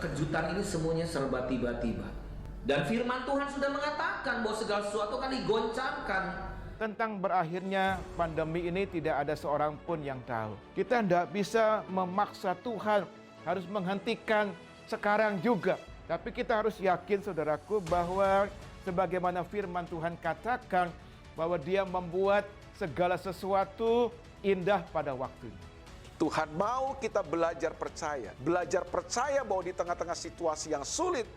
kejutan ini semuanya serba tiba-tiba. Dan firman Tuhan sudah mengatakan bahwa segala sesuatu akan digoncangkan. Tentang berakhirnya pandemi ini tidak ada seorang pun yang tahu. Kita tidak bisa memaksa Tuhan harus menghentikan sekarang juga. Tapi kita harus yakin saudaraku bahwa sebagaimana firman Tuhan katakan bahwa Dia membuat segala sesuatu indah pada waktunya. Tuhan mau kita belajar percaya bahwa di tengah-tengah situasi yang sulit,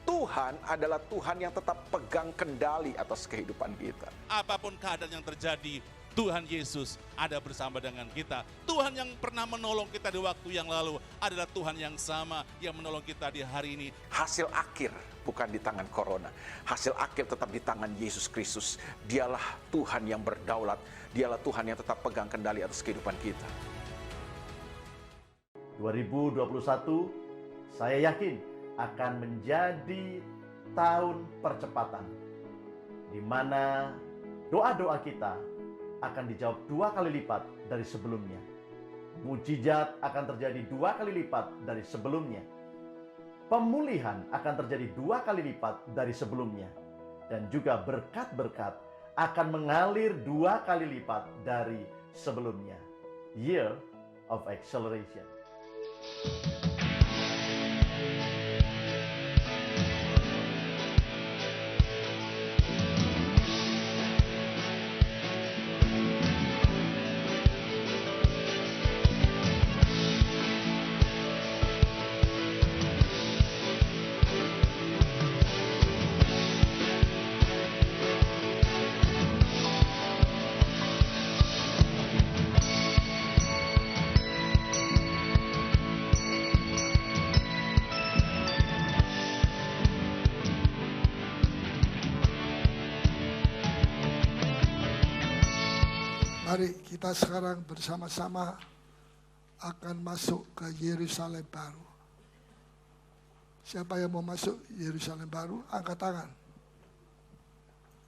Tuhan adalah Tuhan yang tetap pegang kendali atas kehidupan kita. Apapun keadaan yang terjadi, Tuhan Yesus ada bersama dengan kita. Tuhan yang pernah menolong kita di waktu yang lalu adalah Tuhan yang sama yang menolong kita di hari ini. Hasil akhir bukan di tangan corona. Hasil akhir tetap di tangan Yesus Kristus. Dialah Tuhan yang berdaulat. Dialah Tuhan yang tetap pegang kendali atas kehidupan kita. 2021, saya yakin akan menjadi tahun percepatan, di mana doa-doa kita akan dijawab 2 kali lipat dari sebelumnya. Mujizat akan terjadi 2 kali lipat dari sebelumnya. Pemulihan akan terjadi 2 kali lipat dari sebelumnya. Dan juga berkat-berkat akan mengalir 2 kali lipat dari sebelumnya. Year of Acceleration. Mari kita sekarang bersama-sama akan masuk ke Yerusalem baru. Siapa yang mau masuk Yerusalem baru, angkat tangan.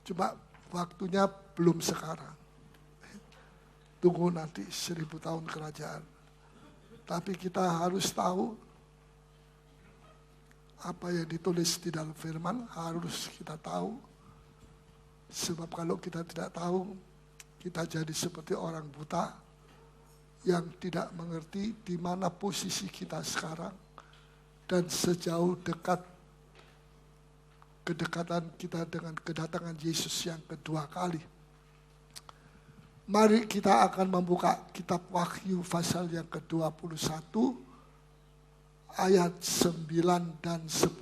Cuma waktunya belum sekarang. Tunggu nanti 1000 tahun kerajaan. Tapi kita harus tahu apa yang ditulis di dalam firman, harus kita tahu. Sebab kalau kita tidak tahu, kita jadi seperti orang buta yang tidak mengerti di mana posisi kita sekarang dan sejauh dekat kedekatan kita dengan kedatangan Yesus yang kedua kali. Mari kita akan membuka kitab Wahyu pasal yang ke-21 ayat 9 dan 10.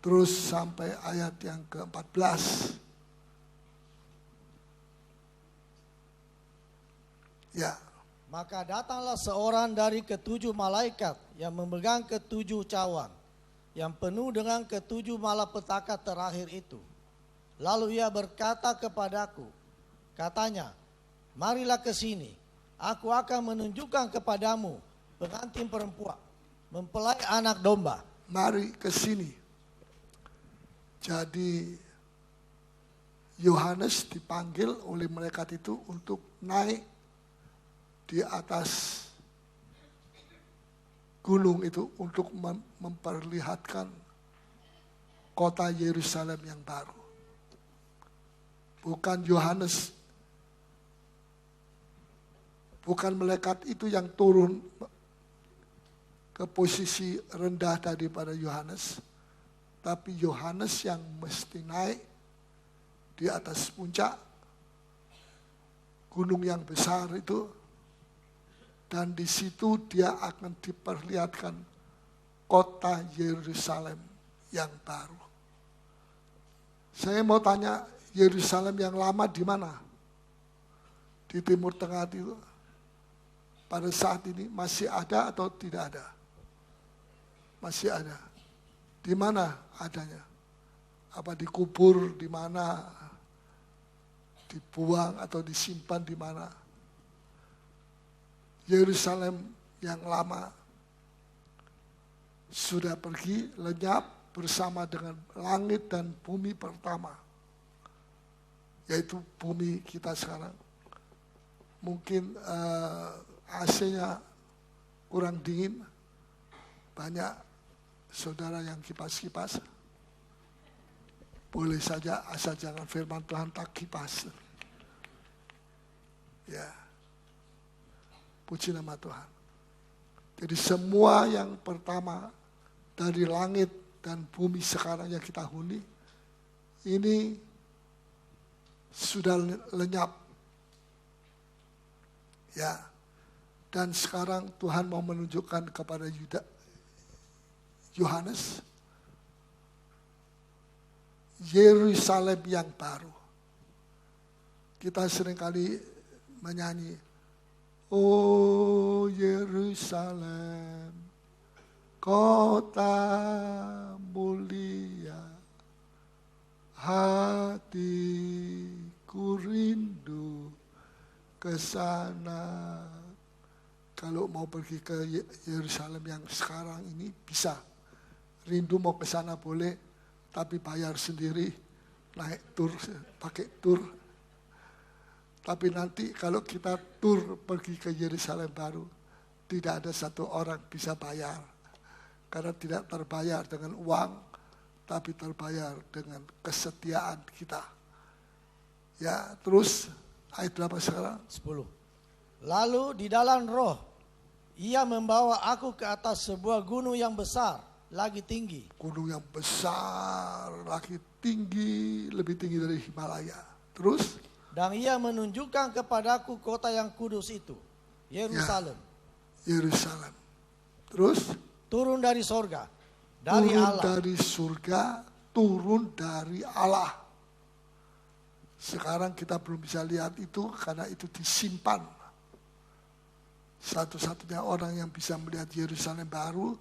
Terus sampai ayat yang ke-14. Ya. Maka datanglah seorang dari ke-7 malaikat yang memegang ke-7 cawan, yang penuh dengan ke-7 malapetaka terakhir itu. Lalu ia berkata kepadaku, katanya, marilah ke sini, aku akan menunjukkan kepadamu pengantin perempuan, mempelai anak domba. Mari ke sini. Jadi Yohanes dipanggil oleh malaikat itu untuk naik di atas gunung itu untuk memperlihatkan kota Yerusalem yang baru. Bukan Yohanes, bukan malaikat itu yang turun ke posisi rendah daripada Yohanes. Tapi Yohanes yang mesti naik di atas puncak gunung yang besar itu. Dan di situ dia akan diperlihatkan kota Yerusalem yang baru. Saya mau tanya, Yerusalem yang lama di mana? Di Timur Tengah itu. Pada saat ini masih ada atau tidak ada? Masih ada. Di mana adanya? Apa dikubur di mana? Dibuang atau disimpan di mana? Yerusalem yang lama sudah pergi lenyap bersama dengan langit dan bumi pertama. Yaitu bumi kita sekarang. Mungkin AC-nya kurang dingin, banyak saudara yang kipas-kipas. Boleh saja, asal jangan firman Tuhan tak kipas. Ya, puji nama Tuhan. Jadi semua yang pertama dari langit dan bumi sekarang yang kita huni, ini sudah lenyap. Ya, dan sekarang Tuhan mau menunjukkan kepada Yohanes, Yerusalem yang baru. Kita seringkali menyanyi, oh Yerusalem, kota mulia, hatiku rindu ke sana. Kalau mau pergi ke Yerusalem yang sekarang ini bisa. Rindu mau ke sana boleh, tapi bayar sendiri, naik tur, pakai tur. Tapi nanti kalau kita tur pergi ke Yerusalem baru, tidak ada satu orang bisa bayar. Karena tidak terbayar dengan uang, tapi terbayar dengan kesetiaan kita. Ya, terus ayat berapa sekarang? 10. Lalu di dalam roh, ia membawa aku ke atas sebuah gunung yang besar, lagi tinggi. Gunung yang besar, lagi tinggi, lebih tinggi dari Himalaya. Terus? Dan ia menunjukkan kepadaku kota yang kudus itu, Yerusalem. Ya, Yerusalem. Terus? Turun dari sorga, dari turun Allah. dari surga, turun dari Allah. Sekarang kita belum bisa lihat itu karena itu disimpan. Satu-satunya orang yang bisa melihat Yerusalem baru,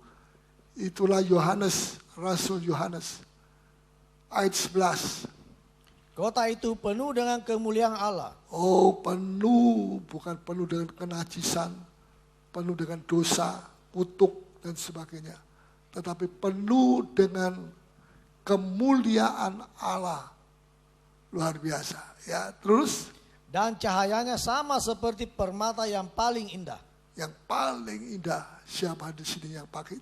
itulah Yohanes, Rasul Yohanes. Ayat 11. Kota itu penuh dengan kemuliaan Allah. Oh, penuh, bukan penuh dengan kenajisan, penuh dengan dosa, kutuk, dan sebagainya. Tetapi penuh dengan kemuliaan Allah. Luar biasa. Ya, terus? Dan cahayanya sama seperti permata yang paling indah. Yang paling indah, siapa di sini yang pakai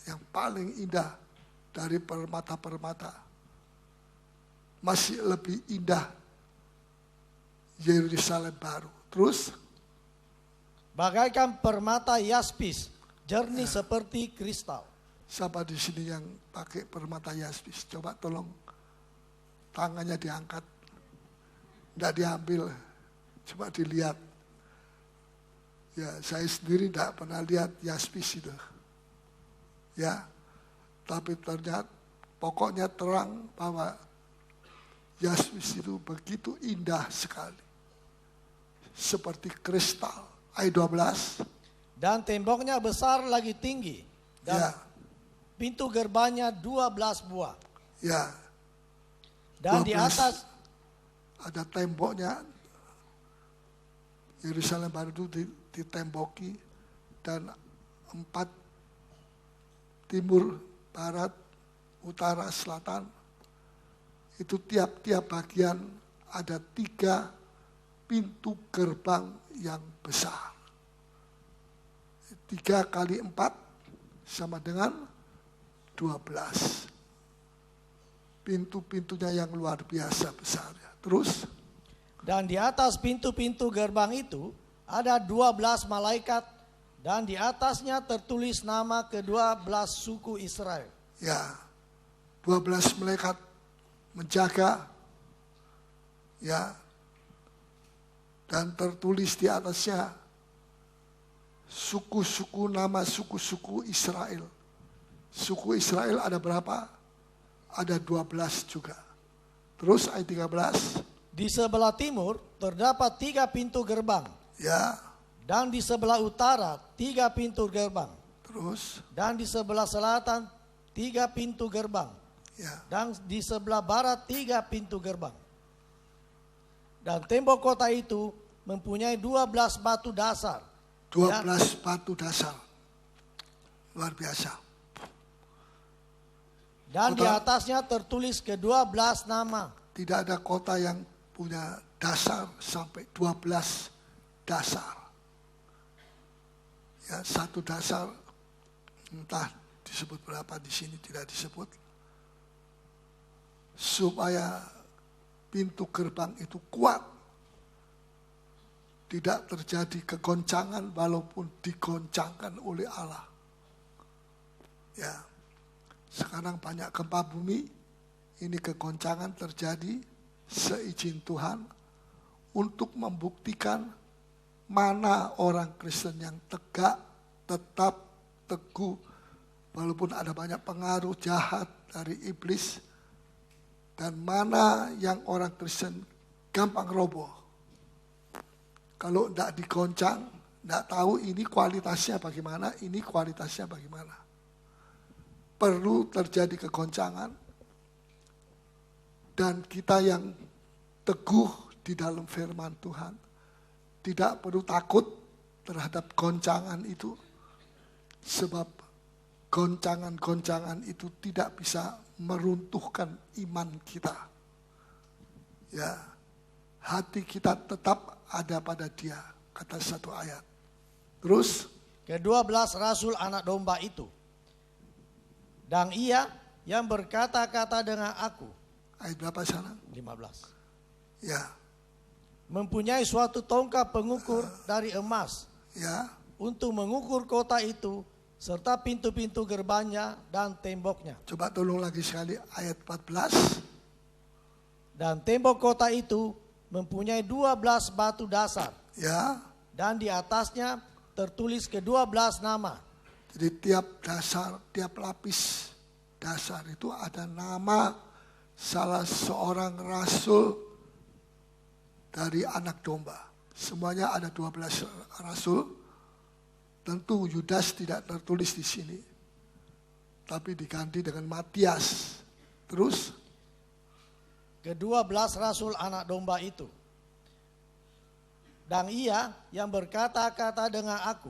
yang paling indah dari permata-permata? Masih lebih indah Yerusalem baru. Terus? Bagaikan permata yaspis, jernih seperti kristal. Siapa di sini yang pakai permata yaspis? Coba tolong tangannya diangkat. Tidak diambil, coba dilihat. Ya, saya sendiri tidak pernah lihat yaspis itu. Ya, tapi ternyata pokoknya terang bahwa yaspis itu begitu indah sekali. Seperti kristal. Ayat 12. Dan temboknya besar lagi tinggi. Dan Ya. pintu gerbangnya 12 buah. Ya. Dan di 12. atas Ada temboknya. Yerusalem baru itu ditemboki. Dan 4 timur, barat, utara, selatan. Itu tiap-tiap bagian ada 3 pintu gerbang yang besar. 3 kali 4 sama dengan 12. Pintu-pintunya yang luar biasa besarnya. Terus? dan di atas pintu-pintu gerbang itu ada 12 malaikat dan di atasnya tertulis nama ke-12 suku Israel. Ya, 12 malaikat menjaga, ya, dan tertulis di atasnya suku-suku, nama suku-suku Israel. Suku Israel ada berapa? Ada 12 juga. Terus ayat 13. Di sebelah timur terdapat 3 pintu gerbang. Ya, Dan di sebelah utara 3 pintu gerbang. terus. Dan di sebelah selatan 3 pintu gerbang. Ya, Dan di sebelah barat 3 pintu gerbang. Dan tembok kota itu mempunyai 12 batu dasar. 12 batu dasar. Luar biasa. Dan di Kota- atasnya tertulis ke-12 nama. Tidak ada kota yang punya dasar sampai 12 dasar. Ya, satu dasar, entah disebut berapa di sini tidak disebut, supaya pintu gerbang itu kuat, tidak terjadi kegoncangan walaupun digoncangkan oleh Allah. Ya, sekarang banyak gempa bumi, ini kegoncangan terjadi seizin Tuhan untuk membuktikan mana orang Kristen yang tegak, tetap, teguh, walaupun ada banyak pengaruh jahat dari iblis, dan mana yang orang Kristen gampang roboh. Kalau tidak digoncang, tidak tahu ini kualitasnya bagaimana, ini kualitasnya bagaimana. Perlu terjadi kegoncangan, dan kita yang teguh di dalam firman Tuhan, tidak perlu takut terhadap goncangan itu, sebab goncangan-goncangan itu tidak bisa meruntuhkan iman kita. Ya, hati kita tetap ada pada Dia, kata satu ayat. Terus, ke-12 rasul anak domba itu. Dan ia yang berkata-kata dengan aku. Ayat berapa sana? 15. Ya. Mempunyai suatu tongkat pengukur dari emas. Ya. Untuk mengukur kota itu serta pintu-pintu gerbangnya dan temboknya. Coba tolong lagi sekali ayat 14. Dan tembok kota itu mempunyai 12 batu dasar. Ya. Dan di atasnya tertulis ke-12 nama. Jadi tiap dasar, tiap lapis dasar itu ada nama salah seorang rasul dari anak domba. Semuanya ada 12 rasul. Tentu Yudas tidak tertulis di sini, tapi diganti dengan Matias. Terus, ke-12 rasul anak domba itu. Dan ia yang berkata-kata dengan aku,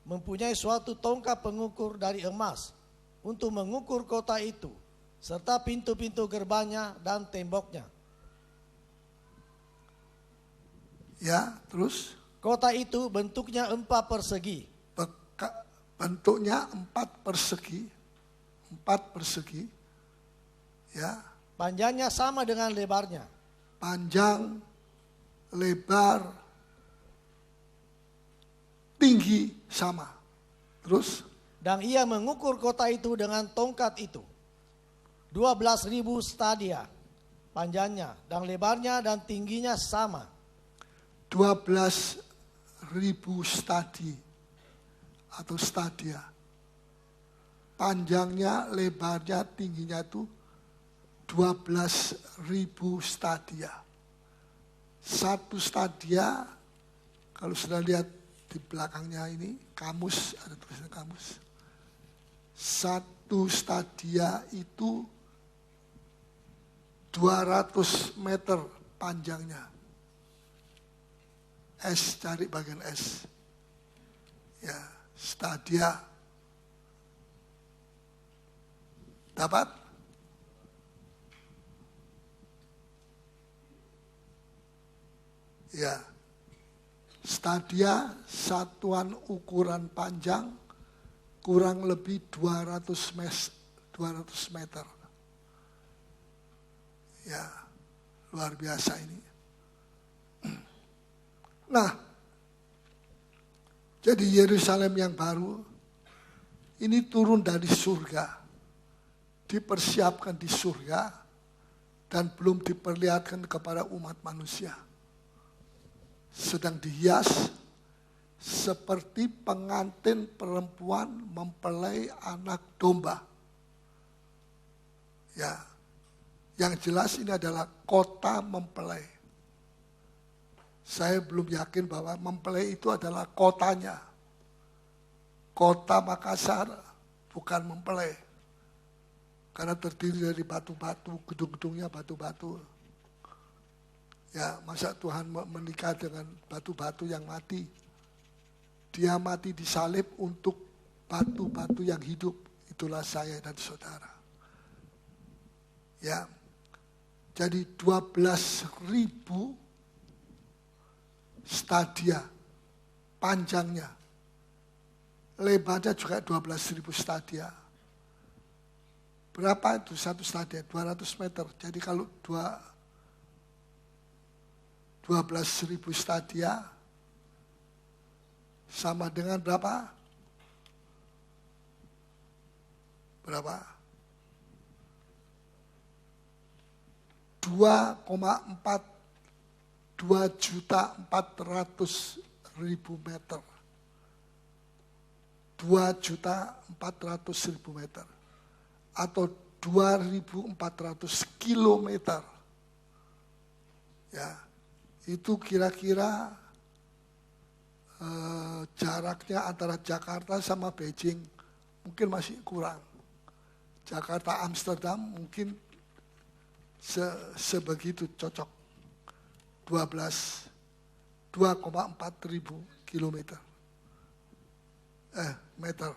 mempunyai suatu tongkat pengukur dari emas untuk mengukur kota itu, serta pintu-pintu gerbangnya dan temboknya. ya, terus Kota itu bentuknya 4 persegi. bentuknya 4 persegi, 4 persegi, ya. Panjangnya sama dengan lebarnya. Panjang, lebar, tinggi sama. Terus, Dan ia mengukur kota itu dengan tongkat itu. 12.000 stadia panjangnya dan lebarnya dan tingginya sama. 12.000 stadi atau stadia. Panjangnya, lebarnya, tingginya itu 12.000 stadia. Satu stadia, kalau sudah lihat di belakangnya ini, kamus, ada tulisan kamus. Satu stadia itu 200 meter panjangnya. S, cari bagian S. Ya, stadia. Dapat? Ya. Stadia satuan ukuran panjang kurang lebih 200 meter. Ya, luar biasa ini. Nah, jadi Yerusalem yang baru ini turun dari surga, dipersiapkan di surga dan belum diperlihatkan kepada umat manusia. Sedang dihias seperti pengantin perempuan mempelai anak domba. Ya, yang jelas ini adalah kota mempelai. Saya belum yakin bahwa mempelai itu adalah kotanya. Kota Makassar bukan mempelai. Karena terdiri dari batu-batu, gedung-gedungnya batu-batu. Ya, masa Tuhan menikah dengan batu-batu yang mati? Dia mati disalib untuk batu-batu yang hidup. Itulah saya dan saudara. Ya, jadi 12.000 stadia panjangnya lebarnya juga 12.000 stadia. Berapa itu satu stadia? 200 meter. Jadi kalau 12.000 stadia sama dengan berapa? Berapa? 2.400.000 meter. 2.400.000 meter. Atau 2.400 kilometer. Ya, itu kira-kira jaraknya antara Jakarta sama Beijing mungkin masih kurang. Jakarta Amsterdam mungkin sebegitu cocok. 2,4 ribu kilometer. Meter.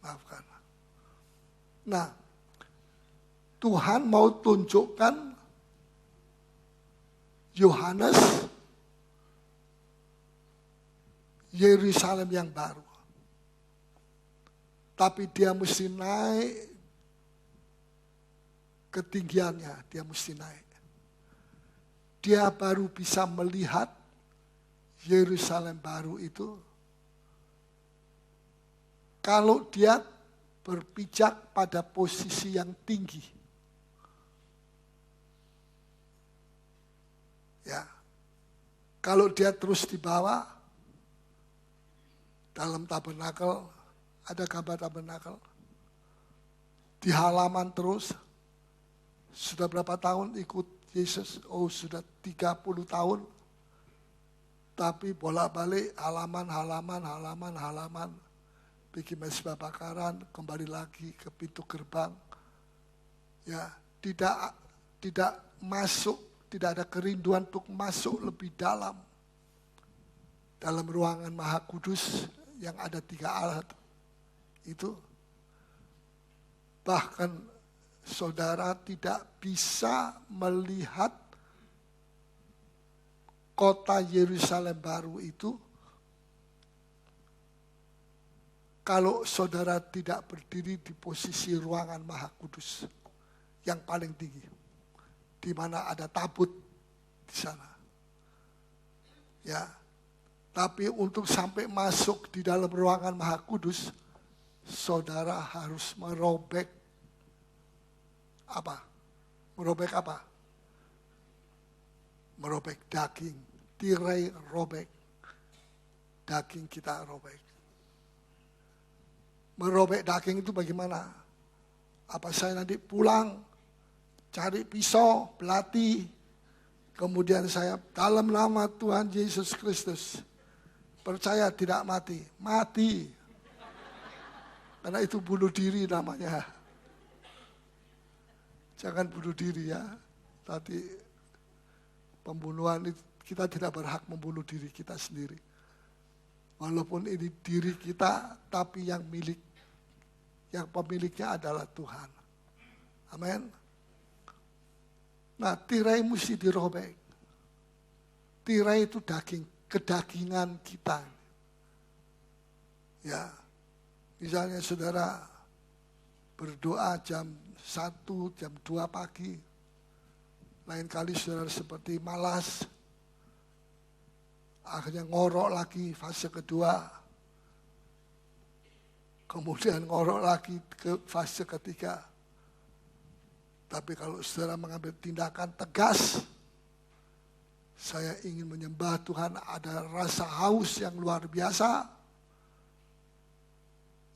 Maafkan. Nah, Tuhan mau tunjukkan Yohanes Yerusalem yang baru. Tapi dia mesti naik ketinggiannya, dia mesti naik. Dia baru bisa melihat Yerusalem baru itu kalau dia berpijak pada posisi yang tinggi. Ya. Kalau dia terus di bawah dalam tabernakel, ada gambar tabernakel. Di halaman terus, sudah berapa tahun ikut Yesus? Oh, sudah 30 tahun. Tapi bolak-balik halaman. Bikin mesbah bakaran, kembali lagi ke pintu gerbang. Ya, tidak masuk, tidak ada kerinduan untuk masuk lebih dalam ruangan Maha Kudus yang ada 3 alat itu. Bahkan saudara tidak bisa melihat kota Yerusalem baru itu kalau saudara tidak berdiri di posisi ruangan Maha Kudus yang paling tinggi, di mana ada tabut di sana. Ya, tapi untuk sampai masuk di dalam ruangan Maha Kudus, saudara harus merobek apa? Merobek apa? Merobek daging, tirai robek, daging kita robek. Merobek daging itu bagaimana? Apa saya nanti pulang, cari pisau, belati, kemudian saya dalam nama Tuhan Yesus Kristus, percaya tidak mati, mati. Karena itu bunuh diri namanya. Jangan bunuh diri ya. Tadi pembunuhan itu, kita tidak berhak membunuh diri kita sendiri. Walaupun ini diri kita, tapi yang pemiliknya adalah Tuhan. Amin. Nah, tirai mesti dirobek. Tirai itu daging, kedagingan kita. Ya, misalnya saudara berdoa jam 1, jam 2 pagi. Lain kali saudara seperti malas. Akhirnya ngorok lagi fase kedua. Kemudian ngorok lagi ke fase ketiga. Tapi kalau saudara mengambil tindakan tegas, saya ingin menyembah Tuhan, ada rasa haus yang luar biasa,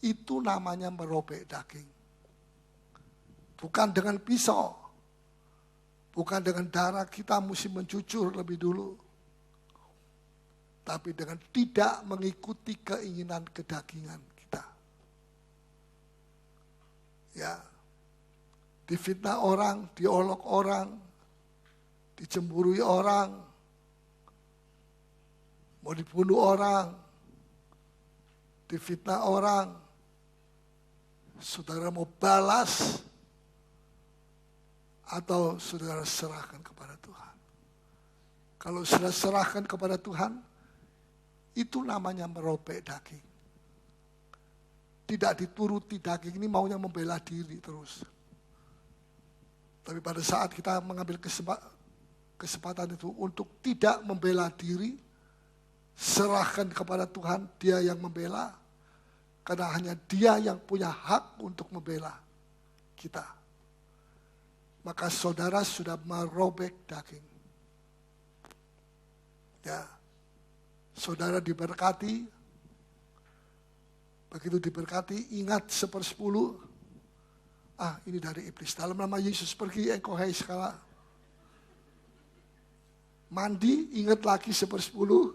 itu namanya merobek daging. Bukan dengan pisau, bukan dengan darah kita mesti mencucur lebih dulu, tapi dengan tidak mengikuti keinginan kedagingan kita. Ya, difitnah orang, diolok orang, dicemburui orang, mau dibunuh orang, difitnah orang, saudara mau balas, atau saudara serahkan kepada Tuhan. Kalau sudah serahkan kepada Tuhan, itu namanya merobek daging. tidak dituruti daging ini maunya membela diri terus. Tapi pada saat kita mengambil kesempatan itu untuk tidak membela diri, serahkan kepada Tuhan, Dia yang membela, karena hanya Dia yang punya hak untuk membela kita. Maka saudara sudah merobek daging. Ya, saudara diberkati, begitu diberkati, ingat 1/10, ini dari iblis. Dalam nama Yesus pergi engkau hai segala. Mandi, ingat lagi 1/10,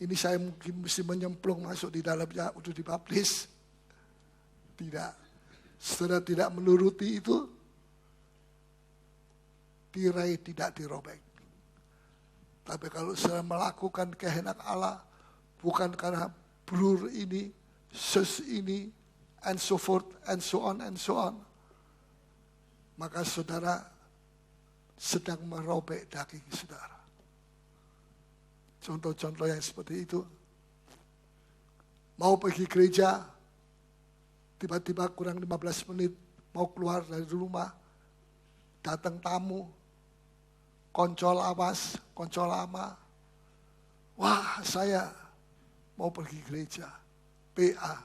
ini saya mungkin mesti menyemplung masuk di dalamnya untuk dibaptis. Tidak, saudara tidak menuruti itu, tirai tidak dirobek. Tapi kalau saudara melakukan kehendak Allah, bukan karena blur ini, sus ini, and so forth, and so on, maka saudara sedang merobek daging saudara. Contoh-contoh yang seperti itu. Mau pergi gereja, tiba-tiba kurang 15 menit, mau keluar dari rumah, datang tamu, koncol awas, koncol lama. Wah, saya mau pergi gereja, PA.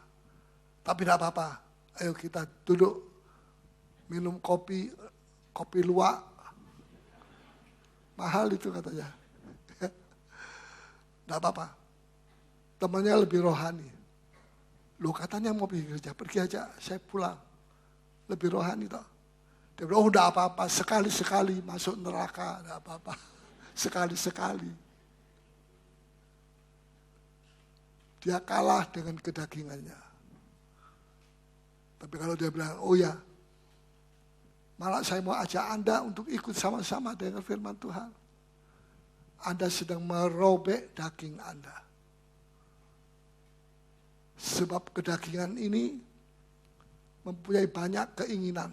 Tapi tidak apa-apa, ayo kita duduk, minum kopi luwak. Mahal itu katanya. Tidak apa-apa, temannya lebih rohani. Loh katanya mau pergi gereja, pergi aja, saya pulang. Lebih rohani toh. Dia bilang, udah apa-apa, sekali-sekali masuk neraka, udah apa-apa. Sekali-sekali. Dia kalah dengan kedagingannya. Tapi kalau dia bilang, oh ya, malah saya mau ajak Anda untuk ikut sama-sama dengan firman Tuhan. Anda sedang merobek daging Anda. Sebab kedagingan ini mempunyai banyak keinginan.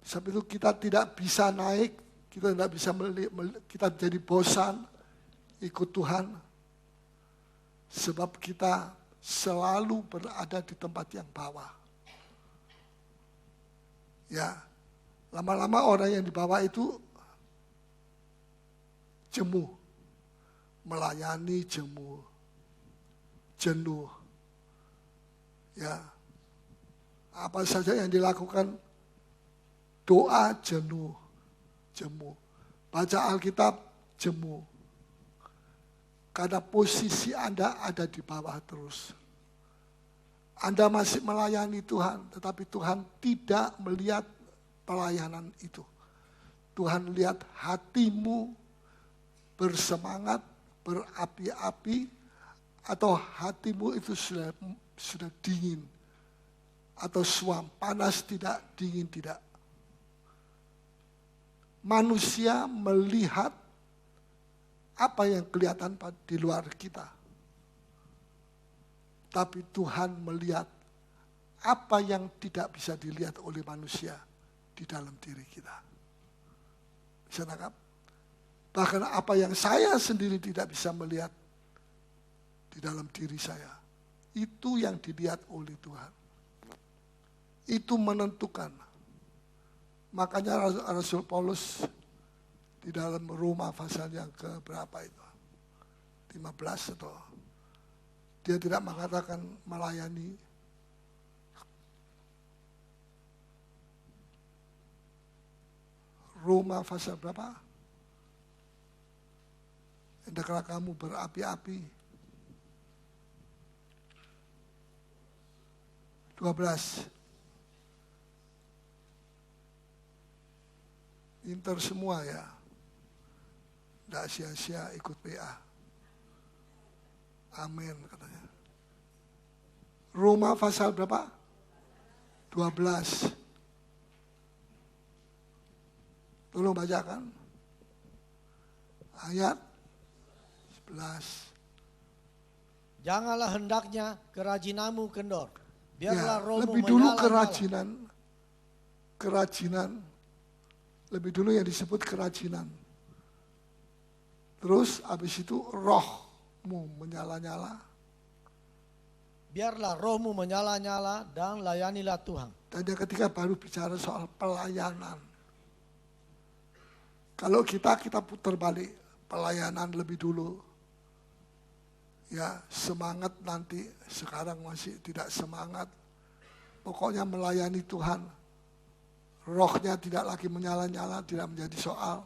Sebab itu kita tidak bisa naik, kita tidak bisa kita jadi bosan ikut Tuhan. Sebab kita selalu berada di tempat yang bawah. Ya, lama-lama orang yang di bawah itu jemu, melayani jemu, jenuh. Ya, apa saja yang dilakukan, doa jenuh, jemu, baca Alkitab jemu. Karena posisi Anda ada di bawah terus. Anda masih melayani Tuhan, tetapi Tuhan tidak melihat pelayanan itu. Tuhan lihat hatimu bersemangat, berapi-api, atau hatimu itu sudah dingin, atau suam, panas tidak, dingin tidak. Manusia melihat apa yang kelihatan di luar kita. Tapi Tuhan melihat apa yang tidak bisa dilihat oleh manusia di dalam diri kita. Bisa nangkap? Bahkan apa yang saya sendiri tidak bisa melihat di dalam diri saya, itu yang dilihat oleh Tuhan. Itu menentukan. Makanya Rasul Paulus di dalam Roma pasal yang ke berapa itu? 15 atau dia tidak mengatakan melayani. Roma pasal berapa? Hendaklah kamu berapi-api. 12. Pinter semua ya. Tidak sia-sia ikut PA. Amin katanya. Roma pasal berapa? 12. Tolong bacakan. Ayat 11. Janganlah hendaknya kerajinanmu kendor. Biarlah rohmu lebih dulu menyala-nyala. kerajinan. Lebih dulu yang disebut kerajinan. Terus habis itu rohmu menyala-nyala. biarlah rohmu menyala-nyala dan layanilah Tuhan. Dan yang ketiga baru bicara soal pelayanan. Kalau kita putar balik, pelayanan lebih dulu. Ya, semangat nanti, sekarang masih tidak semangat. Pokoknya melayani Tuhan. Rohnya tidak lagi menyala-nyala, tidak menjadi soal.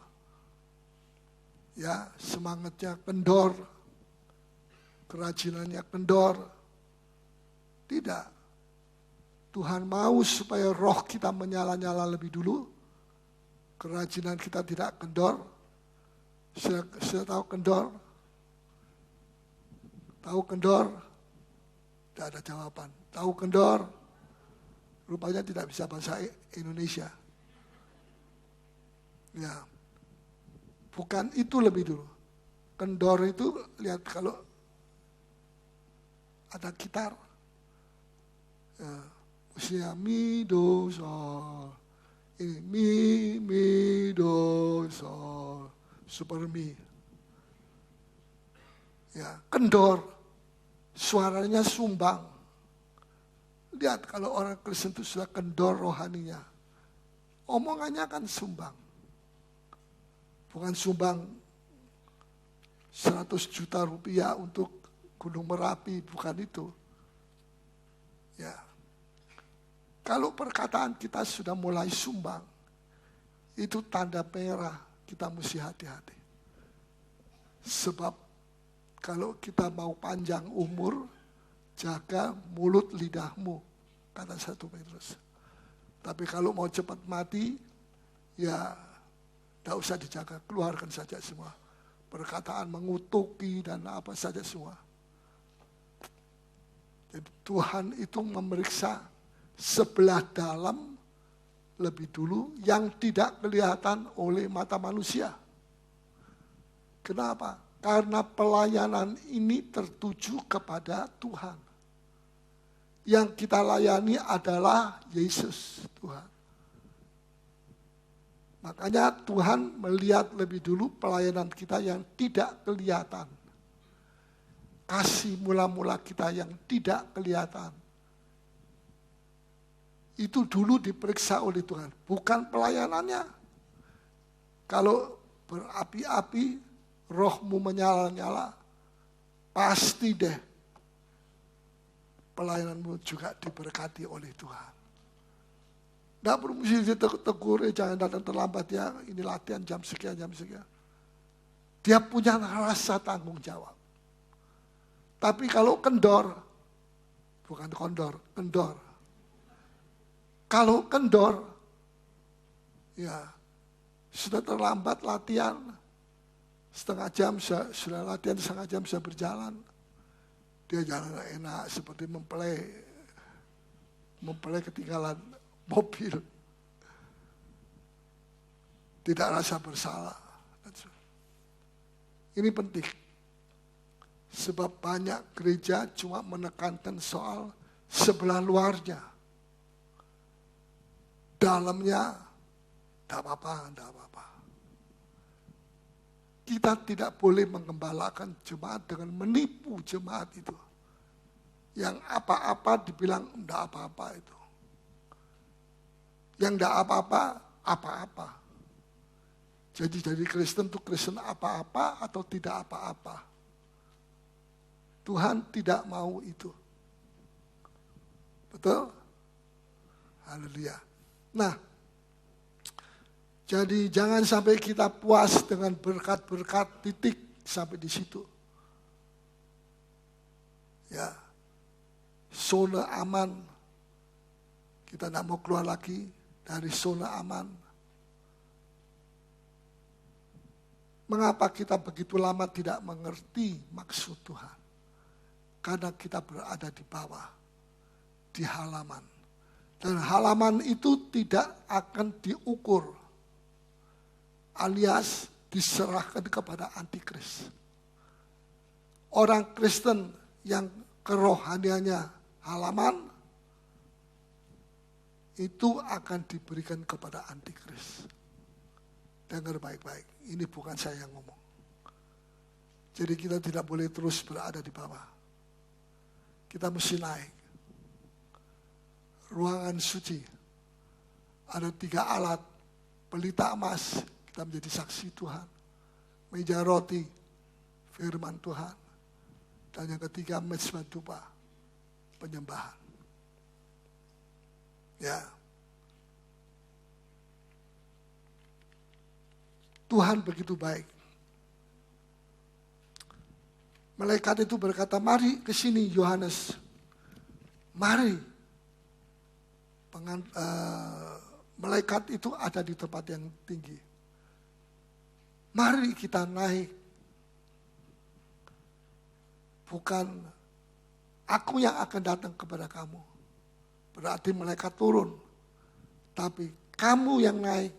Ya, semangatnya kendor. Kerajinannya kendor. Tidak. Tuhan mau supaya roh kita menyala-nyala lebih dulu. Kerajinan kita tidak kendor. Saya tahu kendor. Tahu kendor? Tidak ada jawaban. Tahu kendor? Rupanya tidak bisa bahasa Indonesia. Ya. Bukan itu lebih dulu. Kendor itu, lihat kalau ada gitar. Ya. Usia mi, do, sol. Ini mi, do, sol. Super mi. Ya, kendor. Suaranya sumbang. Lihat kalau orang Kristen itu sudah kendor rohaninya. Omongannya kan sumbang. Bukan sumbang 100 juta rupiah untuk Gunung Merapi, bukan itu. Ya. Kalau perkataan kita sudah mulai sumbang, itu tanda merah, kita mesti hati-hati. Sebab kalau kita mau panjang umur, jaga mulut lidahmu, kata 1 Petrus. Tapi kalau mau cepat mati, ya tidak usah dijaga, keluarkan saja semua. Perkataan mengutuki dan apa saja semua. Jadi Tuhan itu memeriksa sebelah dalam lebih dulu yang tidak kelihatan oleh mata manusia. Kenapa? Karena pelayanan ini tertuju kepada Tuhan. Yang kita layani adalah Yesus, Tuhan. Makanya Tuhan melihat lebih dulu pelayanan kita yang tidak kelihatan. Kasih mula-mula kita yang tidak kelihatan. Itu dulu diperiksa oleh Tuhan. Bukan pelayanannya. Kalau berapi-api, rohmu menyala-nyala, pasti deh pelayananmu juga diberkati oleh Tuhan. Tidak perlu mesti ditegur, jangan datang terlambat ya, ini latihan jam sekian. Dia punya rasa tanggung jawab. Tapi kalau kendor, bukan kondor, kendor. Kalau kendor, ya sudah terlambat latihan, setengah jam, sudah latihan setengah jam sudah berjalan. Dia jalan enak seperti mempelai ketinggalan mobil. Tidak rasa bersalah. Ini penting. Sebab banyak gereja cuma menekankan soal sebelah luarnya. Dalamnya, tidak apa-apa. Kita tidak boleh mengembalakan jemaat dengan menipu jemaat itu. Yang apa-apa dibilang enggak apa-apa itu. Yang enggak apa-apa, apa-apa. Jadi Kristen itu Kristen apa-apa atau tidak apa-apa. Tuhan tidak mau itu. Betul? Haleluya. Nah, jadi jangan sampai kita puas dengan berkat-berkat titik sampai di situ. Ya, zona aman. Kita tidak mau keluar lagi dari zona aman. Mengapa kita begitu lama tidak mengerti maksud Tuhan? Karena kita berada di bawah, di halaman. Dan halaman itu tidak akan diukur. Alias diserahkan kepada antikris. Orang Kristen yang kerohaniannya halaman, itu akan diberikan kepada antikris. Dengar baik-baik, ini bukan saya yang ngomong. Jadi kita tidak boleh terus berada di bawah. kita mesti naik. Ruangan suci, ada 3 alat, pelita emas, kita menjadi saksi Tuhan. Meja roti, firman Tuhan. Dan yang ketiga, mezbah dupa, penyembahan. Ya. Tuhan begitu baik. Malaikat itu berkata, mari ke sini Yohanes. Mari. Malaikat itu ada di tempat yang tinggi. Mari kita naik. Bukan aku yang akan datang kepada kamu. Berarti malaikat turun. Tapi kamu yang naik.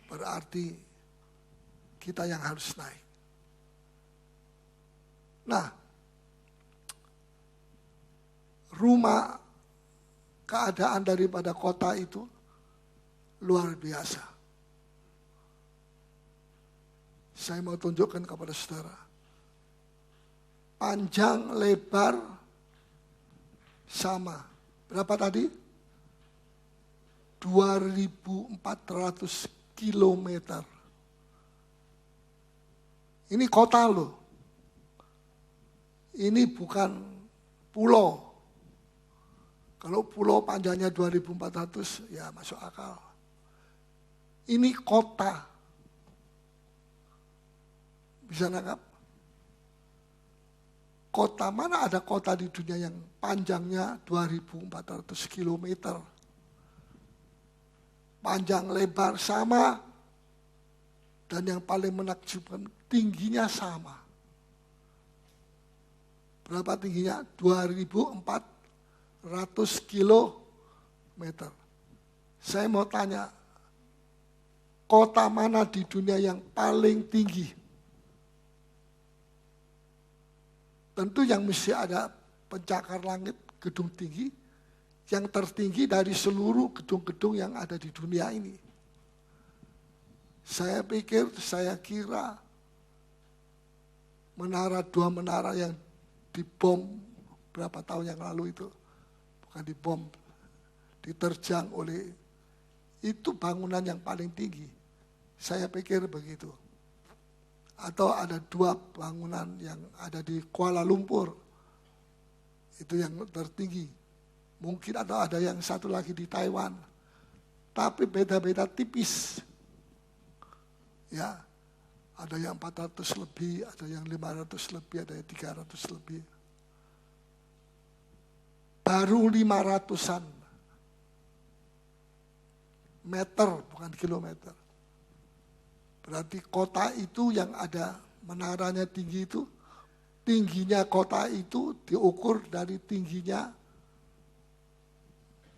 Berarti kita yang harus naik. Nah, rumah keadaan daripada kota itu luar biasa. Saya mau tunjukkan kepada saudara. Panjang, lebar, sama. Berapa tadi? 2.400 kilometer. Ini kota loh. Ini bukan pulau. Kalau pulau panjangnya 2.400 ya masuk akal. Ini kota. Bisa nangkap? Kota mana ada kota di dunia yang panjangnya 2.400 kilometer. Panjang lebar sama. Dan yang paling menakjubkan tingginya sama. Berapa tingginya? 2.400 kilometer. Saya mau tanya, kota mana di dunia yang paling tinggi? Tentu yang mesti ada pencakar langit, gedung tinggi, yang tertinggi dari seluruh gedung-gedung yang ada di dunia ini. Saya kira dua menara yang dibom berapa tahun yang lalu itu, bukan dibom, diterjang oleh, itu bangunan yang paling tinggi. Saya pikir begitu. Atau ada 2 bangunan yang ada di Kuala Lumpur, itu yang tertinggi. Mungkin ada yang satu lagi di Taiwan, tapi beda-beda tipis. Ya, ada yang 400 lebih, ada yang 500 lebih, ada yang 300 lebih. Baru 500-an meter, bukan kilometer. Berarti kota itu yang ada menaranya tinggi itu, tingginya kota itu diukur dari tingginya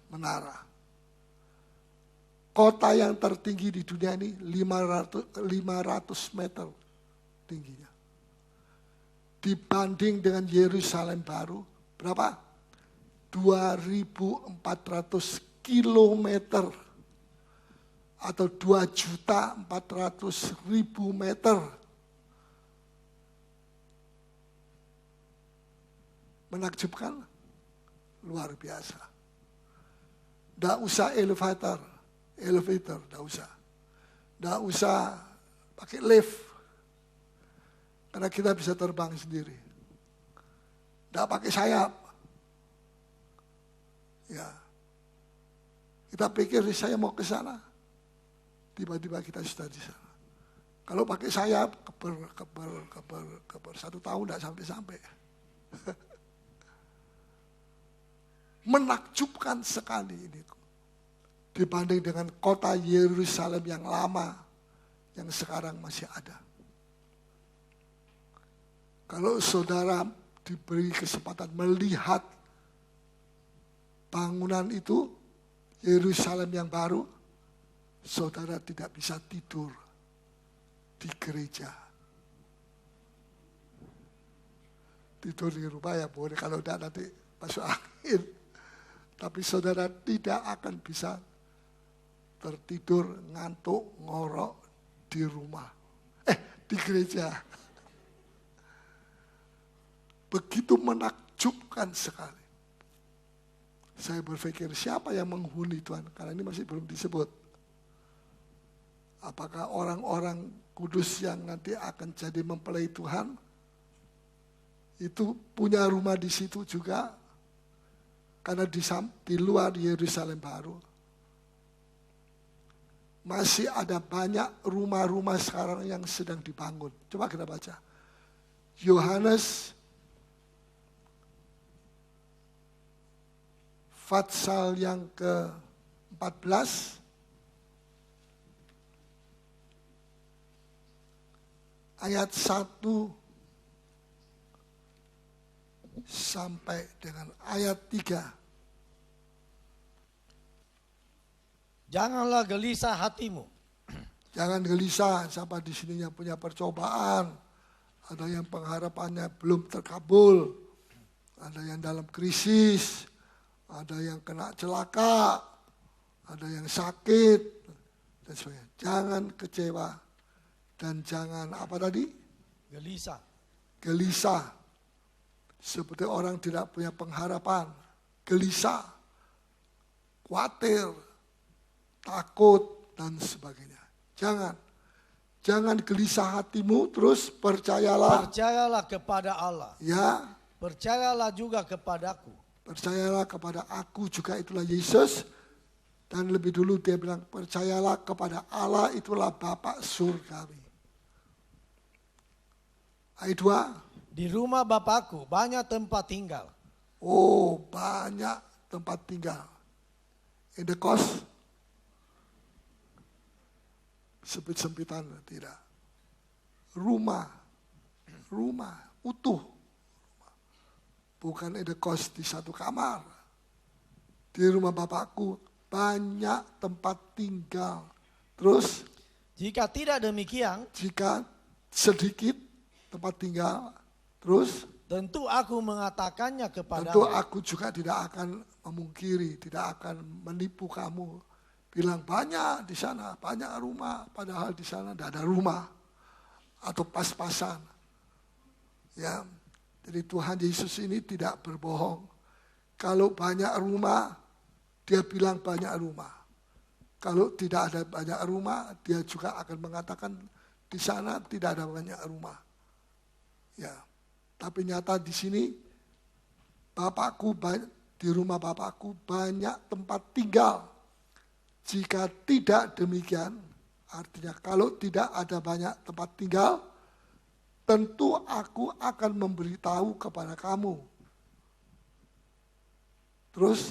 menara. Kota yang tertinggi di dunia ini 500 meter tingginya. Dibanding dengan Yerusalem baru, berapa? 2.400 kilometer atau 2.400.000 meter. Menakjubkan? Luar biasa. Nggak usah elevator, nggak usah. Nggak usah pakai lift, karena kita bisa terbang sendiri. Nggak pakai sayap. Ya, kita pikir saya mau ke sana, tiba-tiba kita sudah di sana. Kalau pakai sayap, keber 1 tahun nggak sampai-sampai. Menakjubkan sekali ini. Dibanding dengan kota Yerusalem yang lama, yang sekarang masih ada. Kalau saudara diberi kesempatan melihat bangunan itu, Yerusalem yang baru, saudara tidak bisa tidur di gereja. Tidur di rumah ya boleh, kalau tidak nanti masuk angin. Tapi saudara tidak akan bisa tertidur, ngantuk, ngorok di rumah. Di gereja. begitu menakjubkan sekali. Saya berpikir siapa yang menghuni Tuhan? Karena ini masih belum disebut. Apakah orang-orang kudus yang nanti akan jadi mempelai Tuhan itu punya rumah di situ juga? Karena di luar Yerusalem baru masih ada banyak rumah-rumah sekarang yang sedang dibangun. Coba kita baca. Yohanes Fatsal yang ke-14 ayat 1 sampai dengan ayat 3. Janganlah gelisah hatimu. Jangan gelisah, siapa di sini yang punya percobaan, ada yang pengharapannya belum terkabul, ada yang dalam krisis, ada yang kena celaka, ada yang sakit, dan sebagainya. Jangan kecewa dan jangan apa tadi? Gelisah. Gelisah. Seperti orang tidak punya pengharapan, gelisah, khawatir, takut, dan sebagainya. Jangan gelisah hatimu, terus percayalah. Percayalah kepada Allah. Ya. Percayalah juga kepadaku. Percayalah kepada aku juga, itulah Yesus. Dan lebih dulu dia bilang, percayalah kepada Allah, itulah Bapa surgawi. Ayat 2. Di rumah Bapakku banyak tempat tinggal. Oh, banyak tempat tinggal. In the cost. Sempit-sempitan, tidak. Rumah utuh. Bukan in the cost di satu kamar. Di rumah Bapakku banyak tempat tinggal. Terus, Jika tidak demikian, jika sedikit tempat tinggal, terus tentu aku mengatakannya tentu kepadamu. aku juga tidak akan memungkiri, tidak akan menipu kamu. Bilang banyak di sana, banyak rumah, padahal di sana tidak ada rumah atau pas-pasan. Ya, jadi Tuhan Yesus ini tidak berbohong. Kalau banyak rumah, dia bilang banyak rumah. Kalau tidak ada banyak rumah, dia juga akan mengatakan di sana tidak ada banyak rumah. Ya, tapi nyata di sini di rumah Bapakku banyak tempat tinggal. Jika tidak demikian, artinya kalau tidak ada banyak tempat tinggal, tentu aku akan memberitahu kepada kamu. Terus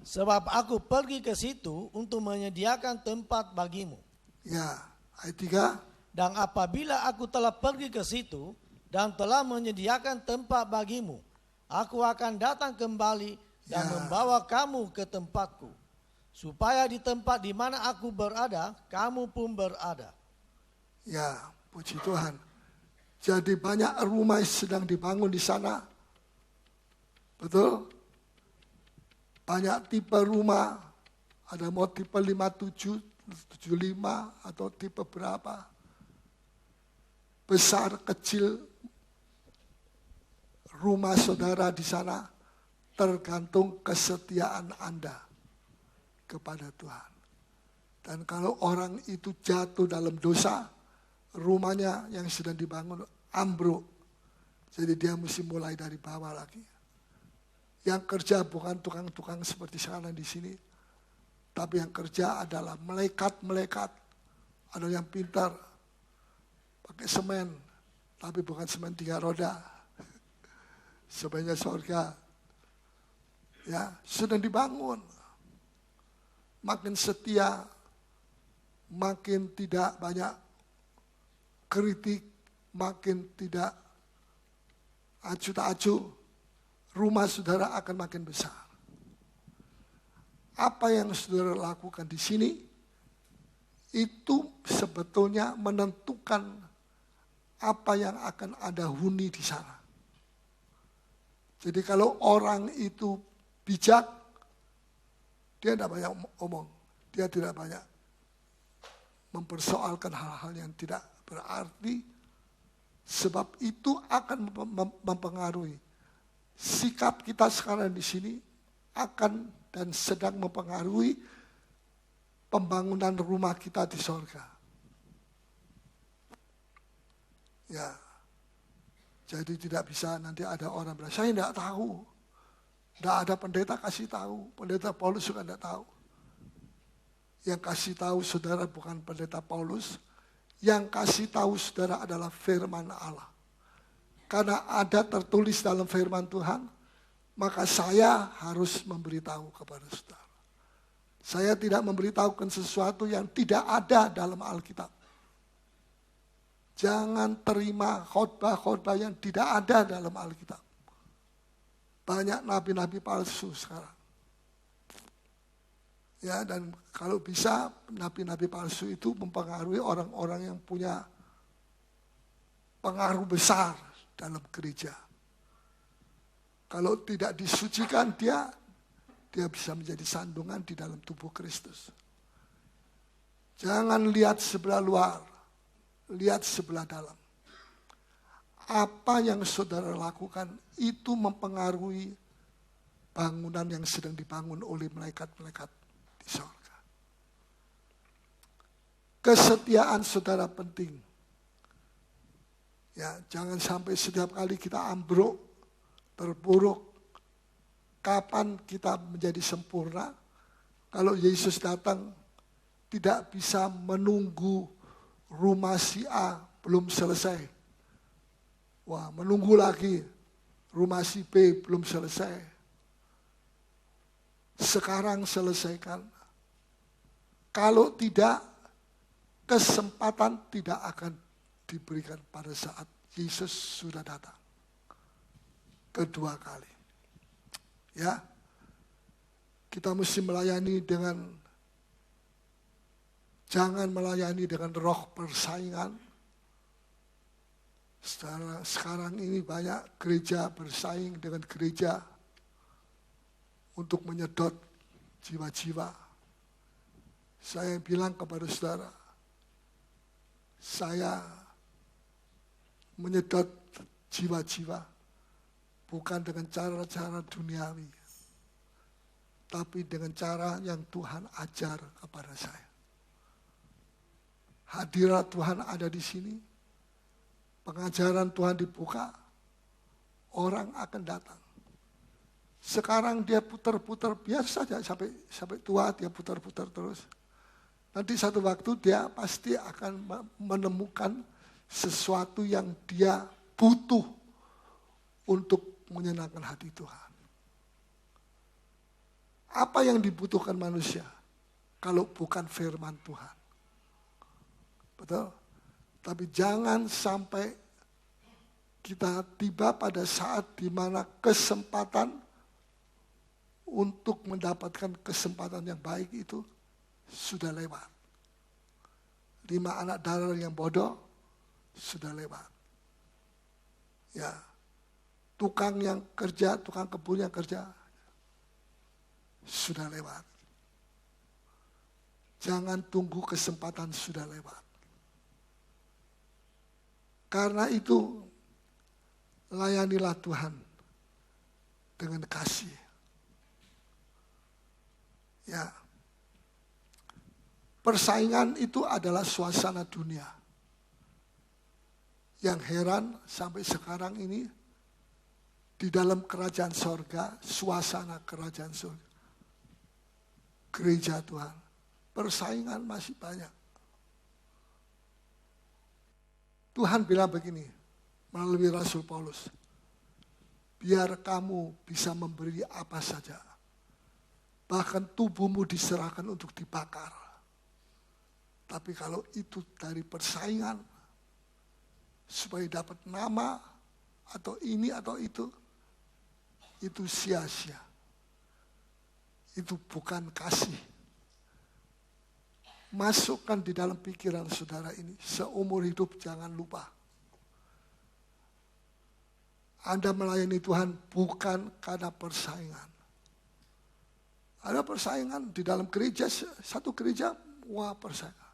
Sebab aku pergi ke situ untuk menyediakan tempat bagimu. Ya, ayat 3. Dan apabila aku telah pergi ke situ dan telah menyediakan tempat bagimu, aku akan datang kembali dan membawa kamu ke tempatku, supaya di tempat di mana aku berada, kamu pun berada. Ya, puji Tuhan. Jadi banyak rumah sedang dibangun di sana. Betul? Banyak tipe rumah. Ada mau tipe 57, 75 atau tipe berapa. Besar, kecil. Rumah saudara di sana tergantung kesetiaan Anda kepada Tuhan. Dan kalau orang itu jatuh dalam dosa, rumahnya yang sedang dibangun ambruk. Jadi dia mesti mulai dari bawah lagi. Yang kerja bukan tukang-tukang seperti sekarang di sini. Tapi yang kerja adalah melekat-melekat. Ada yang pintar. Pakai semen. Tapi bukan semen 3 roda. Semennya surga. Ya, sedang dibangun. Makin setia. Makin tidak banyak kritik. Makin tidak acuh tak acuh. Rumah saudara akan makin besar. Apa yang saudara lakukan di sini, itu sebetulnya menentukan apa yang akan Anda huni di sana. Jadi kalau orang itu bijak, dia tidak banyak omong. Dia tidak banyak mempersoalkan hal-hal yang tidak berarti. Sebab itu akan mempengaruhi sikap kita sekarang di sini, akan dan sedang mempengaruhi pembangunan rumah kita di sorga. Ya, jadi tidak bisa nanti ada orang bilang, saya tidak tahu. Tidak ada pendeta kasih tahu, pendeta Paulus juga tidak tahu. Yang kasih tahu saudara bukan pendeta Paulus, yang kasih tahu saudara adalah firman Allah. Karena ada tertulis dalam firman Tuhan, maka saya harus memberitahu kepada saudara. Saya tidak memberitahukan sesuatu yang tidak ada dalam Alkitab. Jangan terima khotbah-khotbah yang tidak ada dalam Alkitab. Banyak nabi-nabi palsu sekarang. Ya, dan kalau bisa nabi-nabi palsu itu mempengaruhi orang-orang yang punya pengaruh besar dalam gereja. Kalau tidak disucikan dia bisa menjadi sandungan di dalam tubuh Kristus. Jangan lihat sebelah luar, lihat sebelah dalam. Apa yang saudara lakukan itu mempengaruhi bangunan yang sedang dibangun oleh malaikat-malaikat di surga. Kesetiaan saudara penting. Ya, jangan sampai setiap kali kita ambruk, terpuruk. Kapan kita menjadi sempurna? Kalau Yesus datang, tidak bisa menunggu rumah si A belum selesai. Wah, menunggu lagi, rumah si B belum selesai. Sekarang selesaikan. Kalau tidak, kesempatan tidak akan diberikan pada saat Yesus sudah datang. Kedua kali. Ya, kita mesti melayani dengan, jangan melayani dengan roh persaingan. Sekarang ini banyak gereja bersaing dengan gereja untuk menyedot jiwa-jiwa. Saya bilang kepada saudara, saya menyedot jiwa-jiwa bukan dengan cara-cara duniawi, tapi dengan cara yang Tuhan ajar kepada saya. Hadirat Tuhan ada di sini, pengajaran Tuhan dibuka, orang akan datang. Sekarang dia putar-putar biasa saja sampai tua dia putar-putar terus. Nanti satu waktu dia pasti akan menemukan sesuatu yang dia butuh untuk menyenangkan hati Tuhan. Apa yang dibutuhkan manusia kalau bukan firman Tuhan? Betul? Tapi jangan sampai kita tiba pada saat di mana kesempatan untuk mendapatkan kesempatan yang baik itu sudah lewat. 5 anak darah yang bodoh sudah lewat. Ya, tukang yang kerja, tukang kebun yang kerja sudah lewat. Jangan tunggu kesempatan sudah lewat. Karena itu, layanilah Tuhan dengan kasih. Ya, persaingan itu adalah suasana dunia. Yang heran sampai sekarang ini, di dalam kerajaan sorga, suasana kerajaan sorga, gereja Tuhan, persaingan masih banyak. Tuhan bilang begini, melalui Rasul Paulus, biar kamu bisa memberi apa saja, bahkan tubuhmu diserahkan untuk dibakar. Tapi kalau itu dari persaingan, supaya dapat nama, atau ini atau itu sia-sia. Itu bukan kasih. Masukkan di dalam pikiran saudara ini, seumur hidup jangan lupa. Anda melayani Tuhan bukan karena persaingan. Ada persaingan di dalam gereja, satu gereja, persaingan.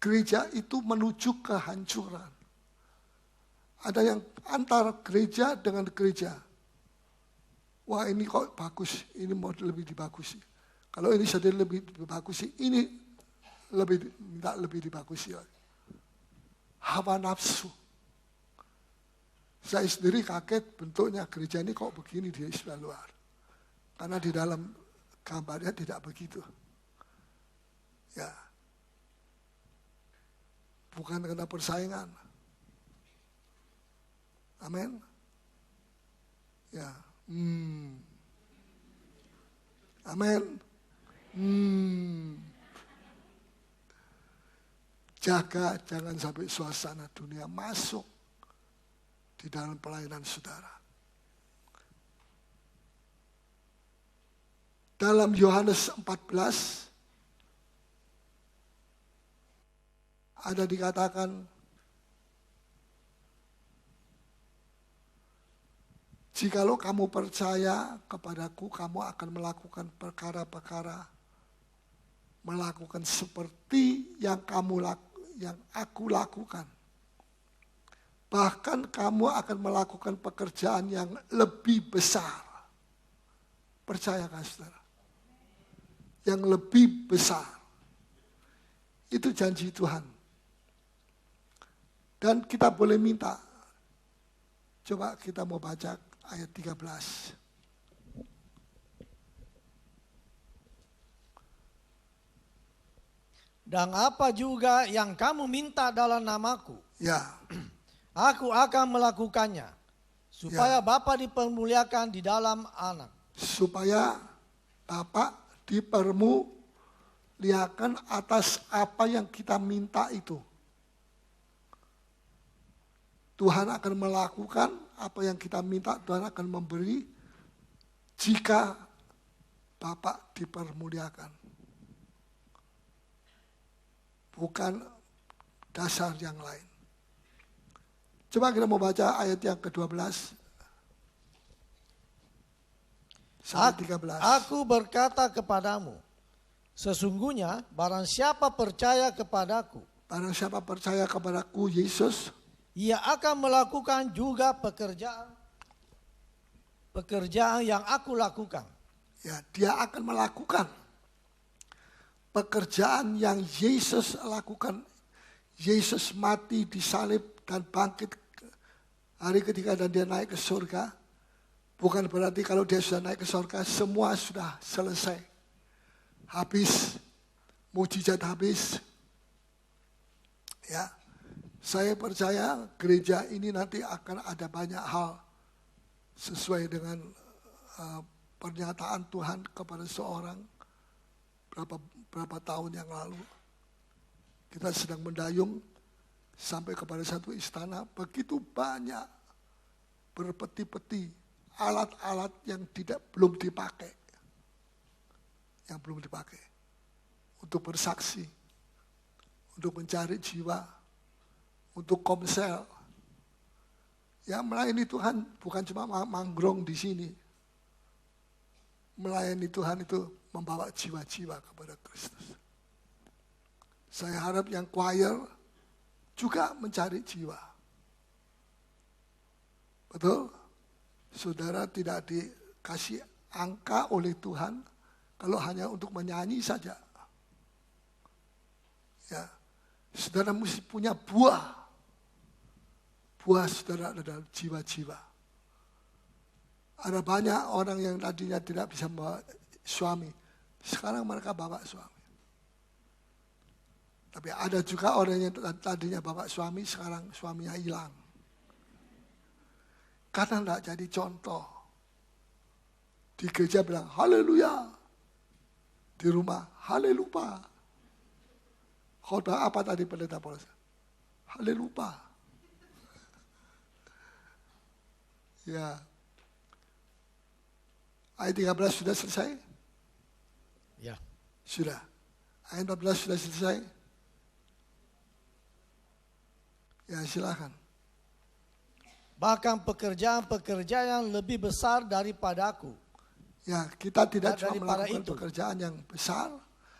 Gereja itu menuju kehancuran. Ada yang antar gereja dengan gereja. Wah ini kok bagus, ini mau lebih dibagusi. Kalau ini saja lebih dibagusi, ini minta lebih dibagusi. Hawa nafsu. Saya sendiri kaget bentuknya gereja ini kok begini di sebelah luar. Karena di dalam gambarnya tidak begitu. Ya. Bukan karena persaingan. Amin. Ya. Amin. Jaga jangan sampai suasana dunia masuk di dalam pelayanan saudara. Dalam Yohanes 14 ada dikatakan, jikalau kamu percaya kepadaku, kamu akan melakukan perkara-perkara, melakukan seperti yang aku lakukan. Bahkan kamu akan melakukan pekerjaan yang lebih besar. Percayakan saudara? Yang lebih besar. Itu janji Tuhan. Dan kita boleh minta. Coba kita mau baca ayat 13. Dan apa juga yang kamu minta dalam namaku, Ya. aku akan melakukannya, supaya Bapa dipermuliakan di dalam Anak. Supaya Bapa dipermuliakan atas apa yang kita minta itu. Tuhan akan melakukan apa yang kita minta, Tuhan akan memberi jika Bapa dipermuliakan. Bukan dasar yang lain. Coba kita mau baca ayat yang ke-12 sampai 13. Aku berkata kepadamu, sesungguhnya barang siapa percaya kepadaku, Barang siapa percaya kepadaku, Yesus, ia akan melakukan juga pekerjaan yang aku lakukan. ya, dia akan melakukan pekerjaan yang Yesus lakukan. Yesus mati, disalib dan bangkit hari ketiga dan dia naik ke surga. Bukan berarti kalau dia sudah naik ke surga semua sudah selesai. Habis, mujizat habis. Ya, saya percaya gereja ini nanti akan ada banyak hal sesuai dengan pernyataan Tuhan kepada seorang berapa tahun yang lalu. Kita sedang mendayung sampai kepada satu istana, begitu banyak berpeti-peti alat-alat yang belum dipakai. Yang belum dipakai. Untuk bersaksi, untuk mencari jiwa, untuk komsel. Ya, melayani Tuhan bukan cuma manggrong di sini. Melayani Tuhan itu membawa jiwa-jiwa kepada Kristus. Saya harap yang choir juga mencari jiwa. Betul? Saudara tidak dikasih angka oleh Tuhan kalau hanya untuk menyanyi saja. Ya, saudara mesti punya buah. Buah saudara adalah jiwa-jiwa. Ada banyak orang yang tadinya tidak bisa membawa suami. Sekarang mereka bawa suami. Tapi ada juga orang yang tadinya bawa suami, sekarang suaminya hilang. Karena tidak jadi contoh. Di gereja bilang, haleluya. Di rumah, haleluya. Khotbah apa tadi pendeta Paulus? Haleluya. Ya. Ayat 13 sudah selesai? Ya. Sudah. Ayat 14 sudah selesai? Ya, silakan. Bahkan pekerjaan-pekerjaan yang lebih besar daripadaku. Ya, kita tidak cuma Daripada melakukan itu. pekerjaan yang besar,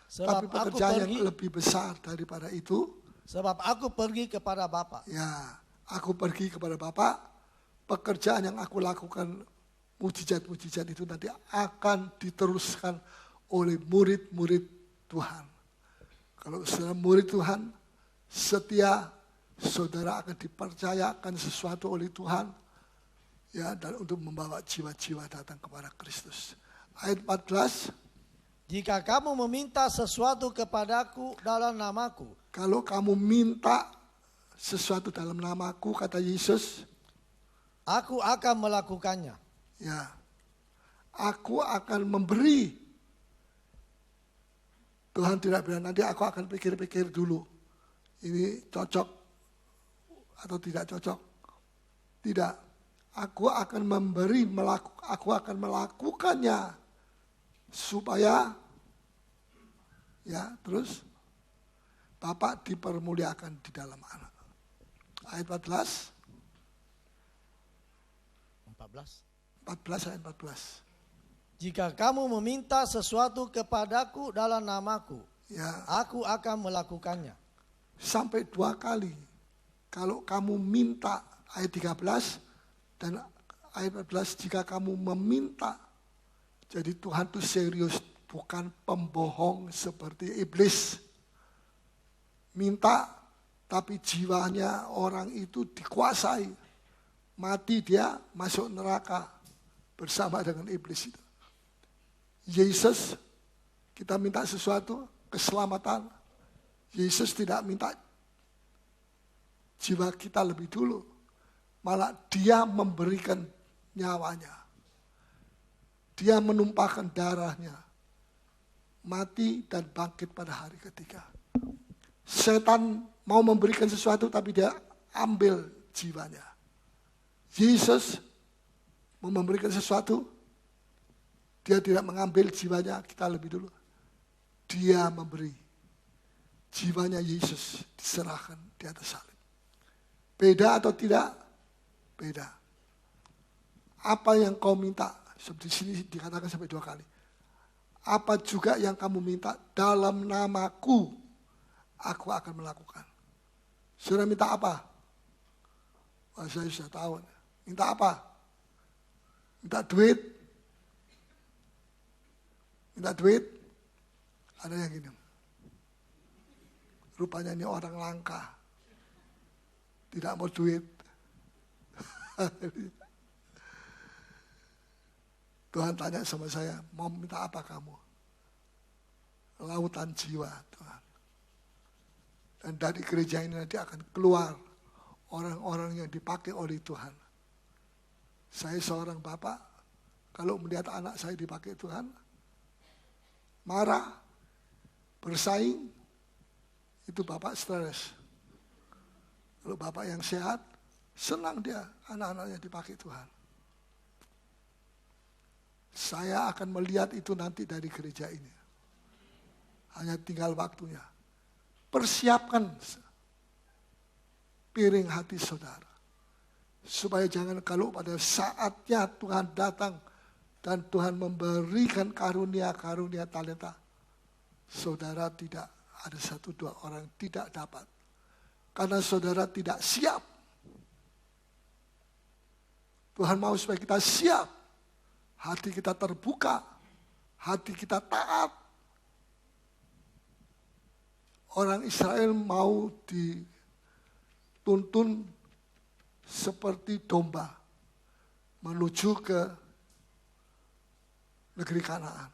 Sebab tapi pekerjaan aku yang lebih besar daripada itu. Sebab aku pergi kepada Bapa. Ya, Aku pergi kepada Bapa, pekerjaan yang aku lakukan, mujizat-mujizat itu nanti akan diteruskan oleh murid-murid Tuhan. Kalau saudara murid Tuhan, setia, saudara akan dipercayakan sesuatu oleh Tuhan, ya, dan untuk membawa jiwa-jiwa datang kepada Kristus. Ayat 14. Jika kamu meminta sesuatu kepadaku dalam namaku. Kalau kamu minta sesuatu dalam namaku, kata Yesus, aku akan melakukannya. Ya, aku akan memberi. Tuhan tidak bilang nanti aku akan pikir-pikir dulu. Ini cocok atau tidak cocok. Tidak. Aku akan memberi, aku akan melakukannya. Supaya, ya terus, Bapa dipermuliakan di dalam anak. Ayat 14. 14 ayat 14. Jika kamu meminta sesuatu kepadaku dalam namaku, Ya, aku akan melakukannya. sampai 2 kali. Kalau kamu minta, ayat 13 dan ayat 14, jika kamu meminta. Jadi Tuhan itu serius, bukan pembohong seperti iblis. Minta, tapi jiwanya orang itu dikuasai. Mati dia masuk neraka bersama dengan iblis itu. Yesus, kita minta sesuatu, keselamatan. Yesus tidak minta jiwa kita lebih dulu. Malah dia memberikan nyawanya. Dia menumpahkan darahnya. Mati dan bangkit pada hari ketiga. Setan mau memberikan sesuatu tapi dia ambil jiwanya. Yesus mau memberikan sesuatu, dia tidak mengambil jiwanya kita lebih dulu. Dia memberi. Jiwanya Yesus diserahkan di atas salib. Beda atau tidak? Beda. Apa yang kau minta? Seperti sini dikatakan sampai 2 kali. Apa juga yang kamu minta dalam namaku, aku akan melakukan. Saudara minta apa? Wah, saya sudah tahu. Minta apa? Minta duit? Minta duit? Ada yang gini. Rupanya ini orang langka. Tidak mau duit. Tuhan tanya sama saya, mau minta apa kamu? Lautan jiwa, Tuhan. Dan dari gereja ini nanti akan keluar orang-orang yang dipakai oleh Tuhan. Saya seorang bapak, kalau melihat anak saya dipakai Tuhan, marah, bersaing, itu bapak stres. Kalau bapak yang sehat, senang dia anak-anaknya dipakai Tuhan. Saya akan melihat itu nanti dari gereja ini. Hanya tinggal waktunya. Persiapkan piring hati saudara. Supaya jangan kalau pada saatnya Tuhan datang dan Tuhan memberikan karunia-karunia talenta. Saudara tidak ada 1-2 orang tidak dapat. Karena saudara tidak siap. Tuhan mau supaya kita siap. Hati kita terbuka, hati kita taat. Orang Israel mau dituntun seperti domba menuju ke negeri Kanaan.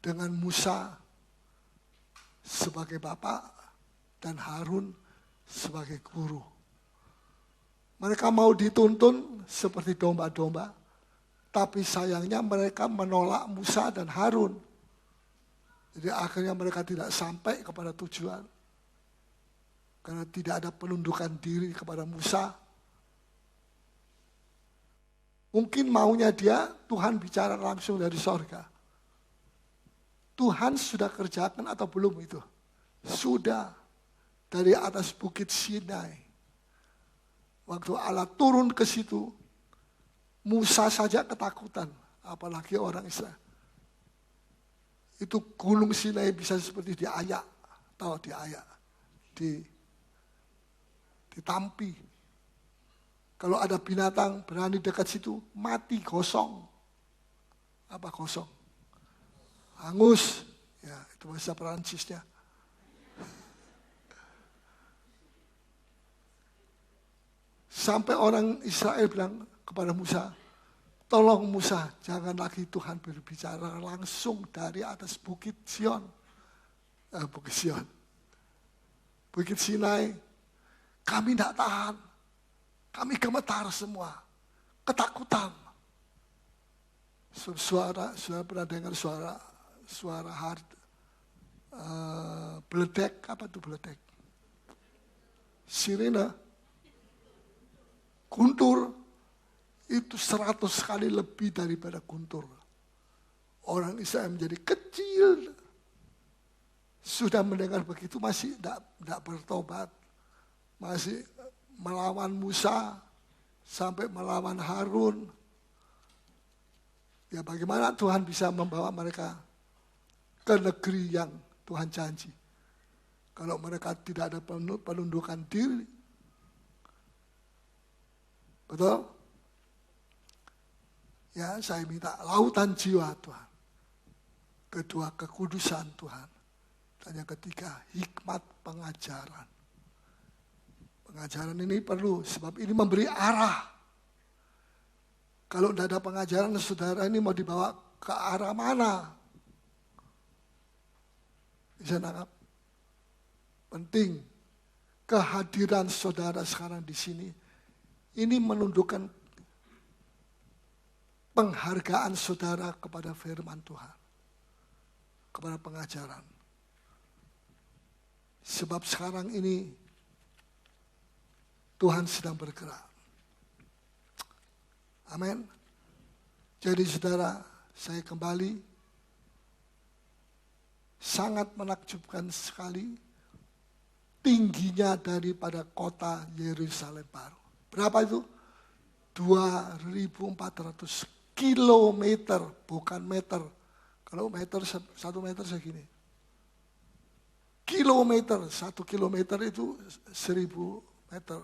Dengan Musa sebagai bapak dan Harun sebagai guru. Mereka mau dituntun seperti domba-domba, tapi sayangnya mereka menolak Musa dan Harun. Jadi akhirnya mereka tidak sampai kepada tujuan. Karena tidak ada penundukan diri kepada Musa. Mungkin maunya dia, Tuhan bicara langsung dari sorga. Tuhan sudah kerjakan atau belum itu? Sudah. Dari atas bukit Sinai. Waktu Allah turun ke situ, Musa saja ketakutan, apalagi orang Israel. Itu gunung Sinai bisa seperti diayak, tahu diayak, ditampi. Kalau ada binatang berani dekat situ, mati kosong. Apa kosong? Hangus. Ya, itu bahasa Perancisnya. Sampai orang Israel bilang kepada Musa, tolong Musa, jangan lagi Tuhan berbicara langsung dari atas Bukit Sion. Bukit Sion. Bukit Sinai. Kami tidak tahan. Kami gemetar semua. Ketakutan. Suara pernah dengar suara beledek, apa itu beledek? Sirene. Guntur. Itu 100 kali lebih daripada guntur. Orang Israel menjadi kecil. Sudah mendengar begitu masih tidak bertobat. Masih melawan Musa sampai melawan Harun. Ya bagaimana Tuhan bisa membawa mereka ke negeri yang Tuhan janji. Kalau mereka tidak ada penundukan diri. Betul? Ya saya minta lautan jiwa Tuhan. Kedua kekudusan Tuhan. Dan yang ketiga hikmat pengajaran. Pengajaran ini perlu sebab ini memberi arah. Kalau tidak ada pengajaran saudara ini mau dibawa ke arah mana? Bisa nangkap? Penting kehadiran saudara sekarang di sini. Ini menunjukkan penghargaan saudara kepada firman Tuhan. Kepada pengajaran. Sebab sekarang ini Tuhan sedang bergerak. Amin. Jadi saudara, saya kembali sangat menakjubkan sekali tingginya daripada kota Yerusalem baru. Berapa itu? 2.400 kilometer, bukan meter. Kalau meter, 1 meter segini. Kilometer, 1 kilometer itu 1.000 meter.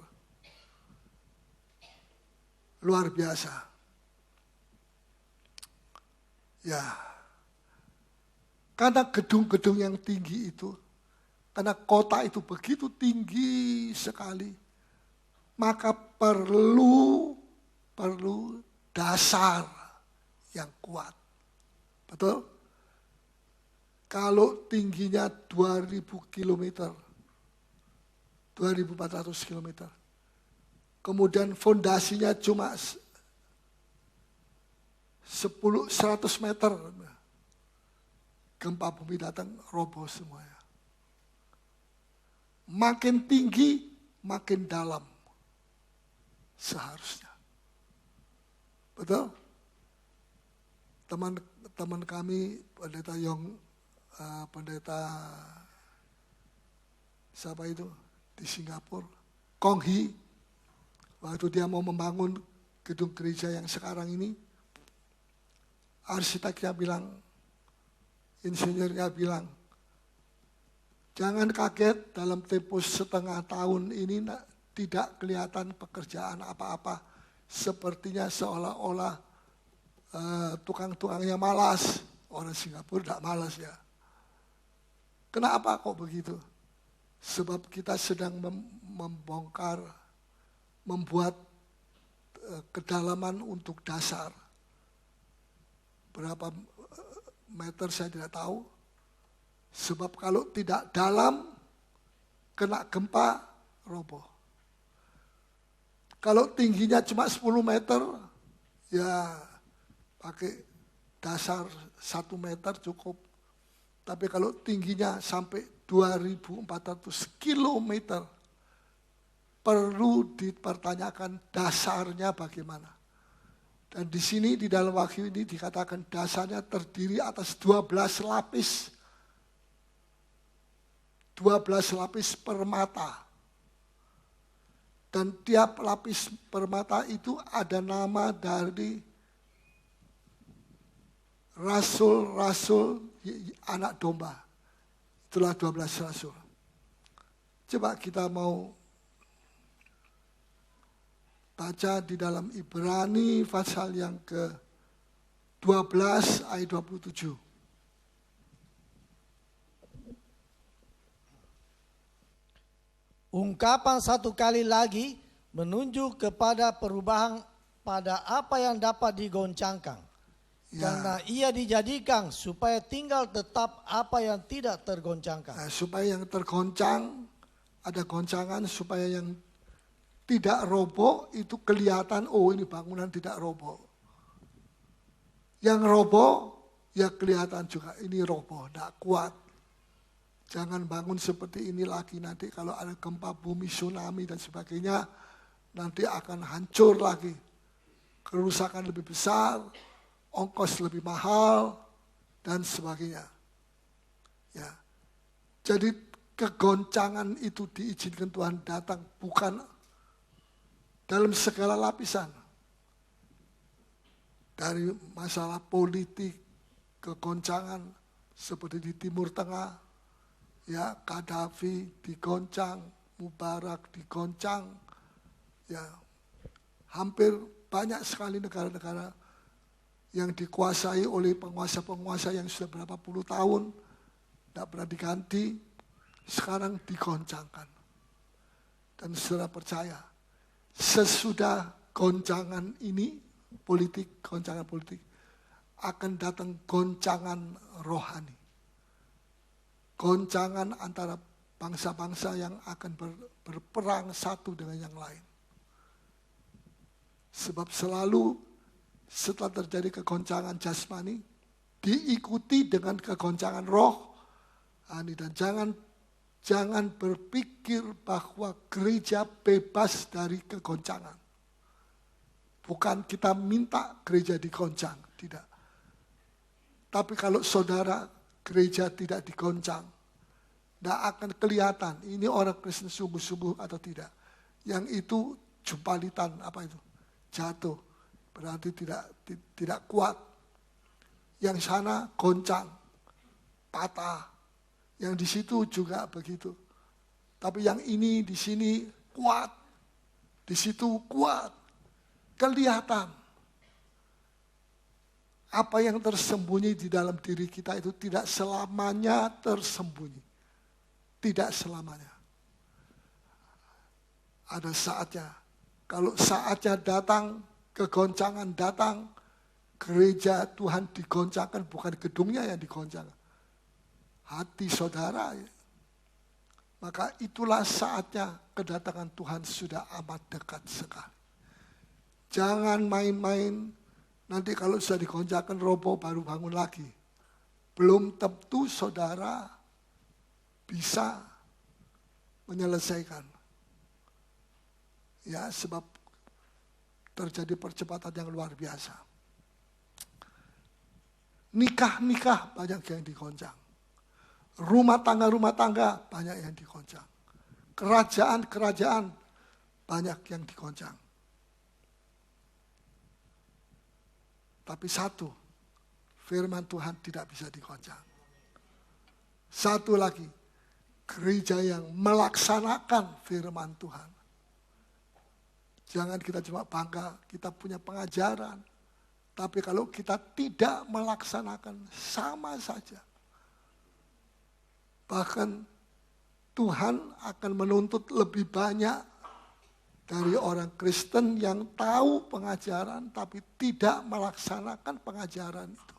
Luar biasa. Ya. Karena gedung-gedung yang tinggi itu, karena kota itu begitu tinggi sekali, maka perlu dasar yang kuat. Betul? Kalau tingginya 2.000 kilometer, 2.400 kilometer, kemudian fondasinya cuma 100 meter. Gempa bumi datang, roboh semuanya. Makin tinggi, makin dalam. Seharusnya. Betul? Teman kami, pendeta siapa itu? Di Singapura. Kong Hee. Waktu dia mau membangun gedung gereja yang sekarang ini, arsiteknya bilang, insinyurnya bilang, jangan kaget dalam tempo setengah tahun ini tidak kelihatan pekerjaan apa-apa. Sepertinya seolah-olah tukang-tukangnya malas. Orang Singapura tidak malas ya. Kenapa kok begitu? Sebab kita sedang membongkar, membuat kedalaman untuk dasar. Berapa meter saya tidak tahu. Sebab kalau tidak dalam, kena gempa, roboh. Kalau tingginya cuma 10 meter, ya pakai dasar 1 meter cukup. Tapi kalau tingginya sampai 2.400 kilometer, perlu dipertanyakan dasarnya bagaimana. Dan di sini di dalam wahyu ini dikatakan dasarnya terdiri atas 12 lapis. 12 lapis permata. Dan tiap lapis permata itu ada nama dari rasul-rasul anak domba. Itulah 12 rasul. Coba kita mau baca di dalam Ibrani pasal yang ke-12 ayat 27. Ungkapan satu kali lagi menunjuk kepada perubahan pada apa yang dapat digoncangkan. Ya. Karena ia dijadikan supaya tinggal tetap apa yang tidak tergoncangkan. Supaya yang tergoncang, ada goncangan supaya yang tidak roboh itu kelihatan, oh ini bangunan tidak roboh. Yang roboh ya kelihatan juga ini roboh, tidak kuat. Jangan bangun seperti ini lagi, nanti kalau ada gempa bumi, tsunami dan sebagainya, nanti akan hancur lagi. Kerusakan lebih besar, ongkos lebih mahal, dan sebagainya. Ya. Jadi kegoncangan itu diizinkan Tuhan datang bukan dalam segala lapisan. Dari masalah politik, kegoncangan seperti di Timur Tengah, ya Gaddafi digoncang, Mubarak digoncang, ya hampir banyak sekali negara-negara yang dikuasai oleh penguasa-penguasa yang sudah berapa puluh tahun, tidak pernah diganti, sekarang digoncangkan. Dan saudara percaya, sesudah goncangan ini, goncangan politik, akan datang goncangan rohani. Goncangan antara bangsa-bangsa yang akan berperang satu dengan yang lain. Sebab selalu setelah terjadi kegoncangan jasmani, diikuti dengan kegoncangan rohani. Dan jangan berpikir bahwa gereja bebas dari kegoncangan. Bukan kita minta gereja digoncang, tidak. Tapi kalau saudara gereja tidak digoncang, tidak akan kelihatan ini orang Kristen sungguh-sungguh atau tidak. Yang itu jumpalitan, apa itu? Jatuh, berarti tidak kuat. Yang sana goncang, patah. Yang di situ juga begitu. Tapi yang ini di sini kuat, di situ kuat, kelihatan. Apa yang tersembunyi di dalam diri kita itu tidak selamanya tersembunyi. Tidak selamanya. Ada saatnya. Kalau saatnya datang, kegoncangan datang, gereja Tuhan digoncangkan, bukan gedungnya yang digoncangkan. Hati saudara. Maka itulah saatnya kedatangan Tuhan sudah amat dekat sekali. Jangan main-main, nanti kalau sudah digoncangkan roboh baru bangun lagi. Belum tentu saudara bisa menyelesaikan. Ya, sebab terjadi percepatan yang luar biasa. Nikah-nikah banyak yang digoncang. Rumah tangga banyak yang digoncang. Kerajaan banyak yang digoncang. Tapi satu, firman Tuhan tidak bisa digoncang. Satu lagi, gereja yang melaksanakan firman Tuhan. Jangan kita cuma bangga, kita punya pengajaran. Tapi kalau kita tidak melaksanakan, sama saja. Bahkan Tuhan akan menuntut lebih banyak dari orang Kristen yang tahu pengajaran tapi tidak melaksanakan pengajaran itu.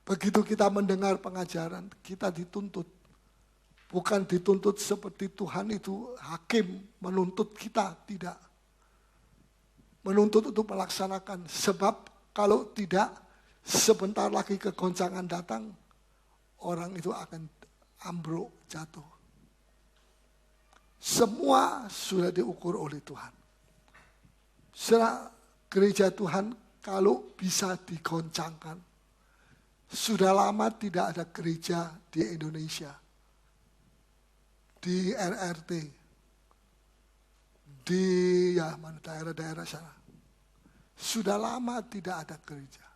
Begitu kita mendengar pengajaran, kita dituntut. Bukan dituntut seperti Tuhan itu hakim menuntut kita, tidak. Menuntut untuk melaksanakan. Sebab kalau tidak, sebentar lagi kegoncangan datang, orang itu akan ambruk, jatuh. Semua sudah diukur oleh Tuhan. Setelah gereja Tuhan kalau bisa digoncangkan. Sudah lama tidak ada gereja di Indonesia. Di RRT. Di mana daerah-daerah sana. Sudah lama tidak ada gereja.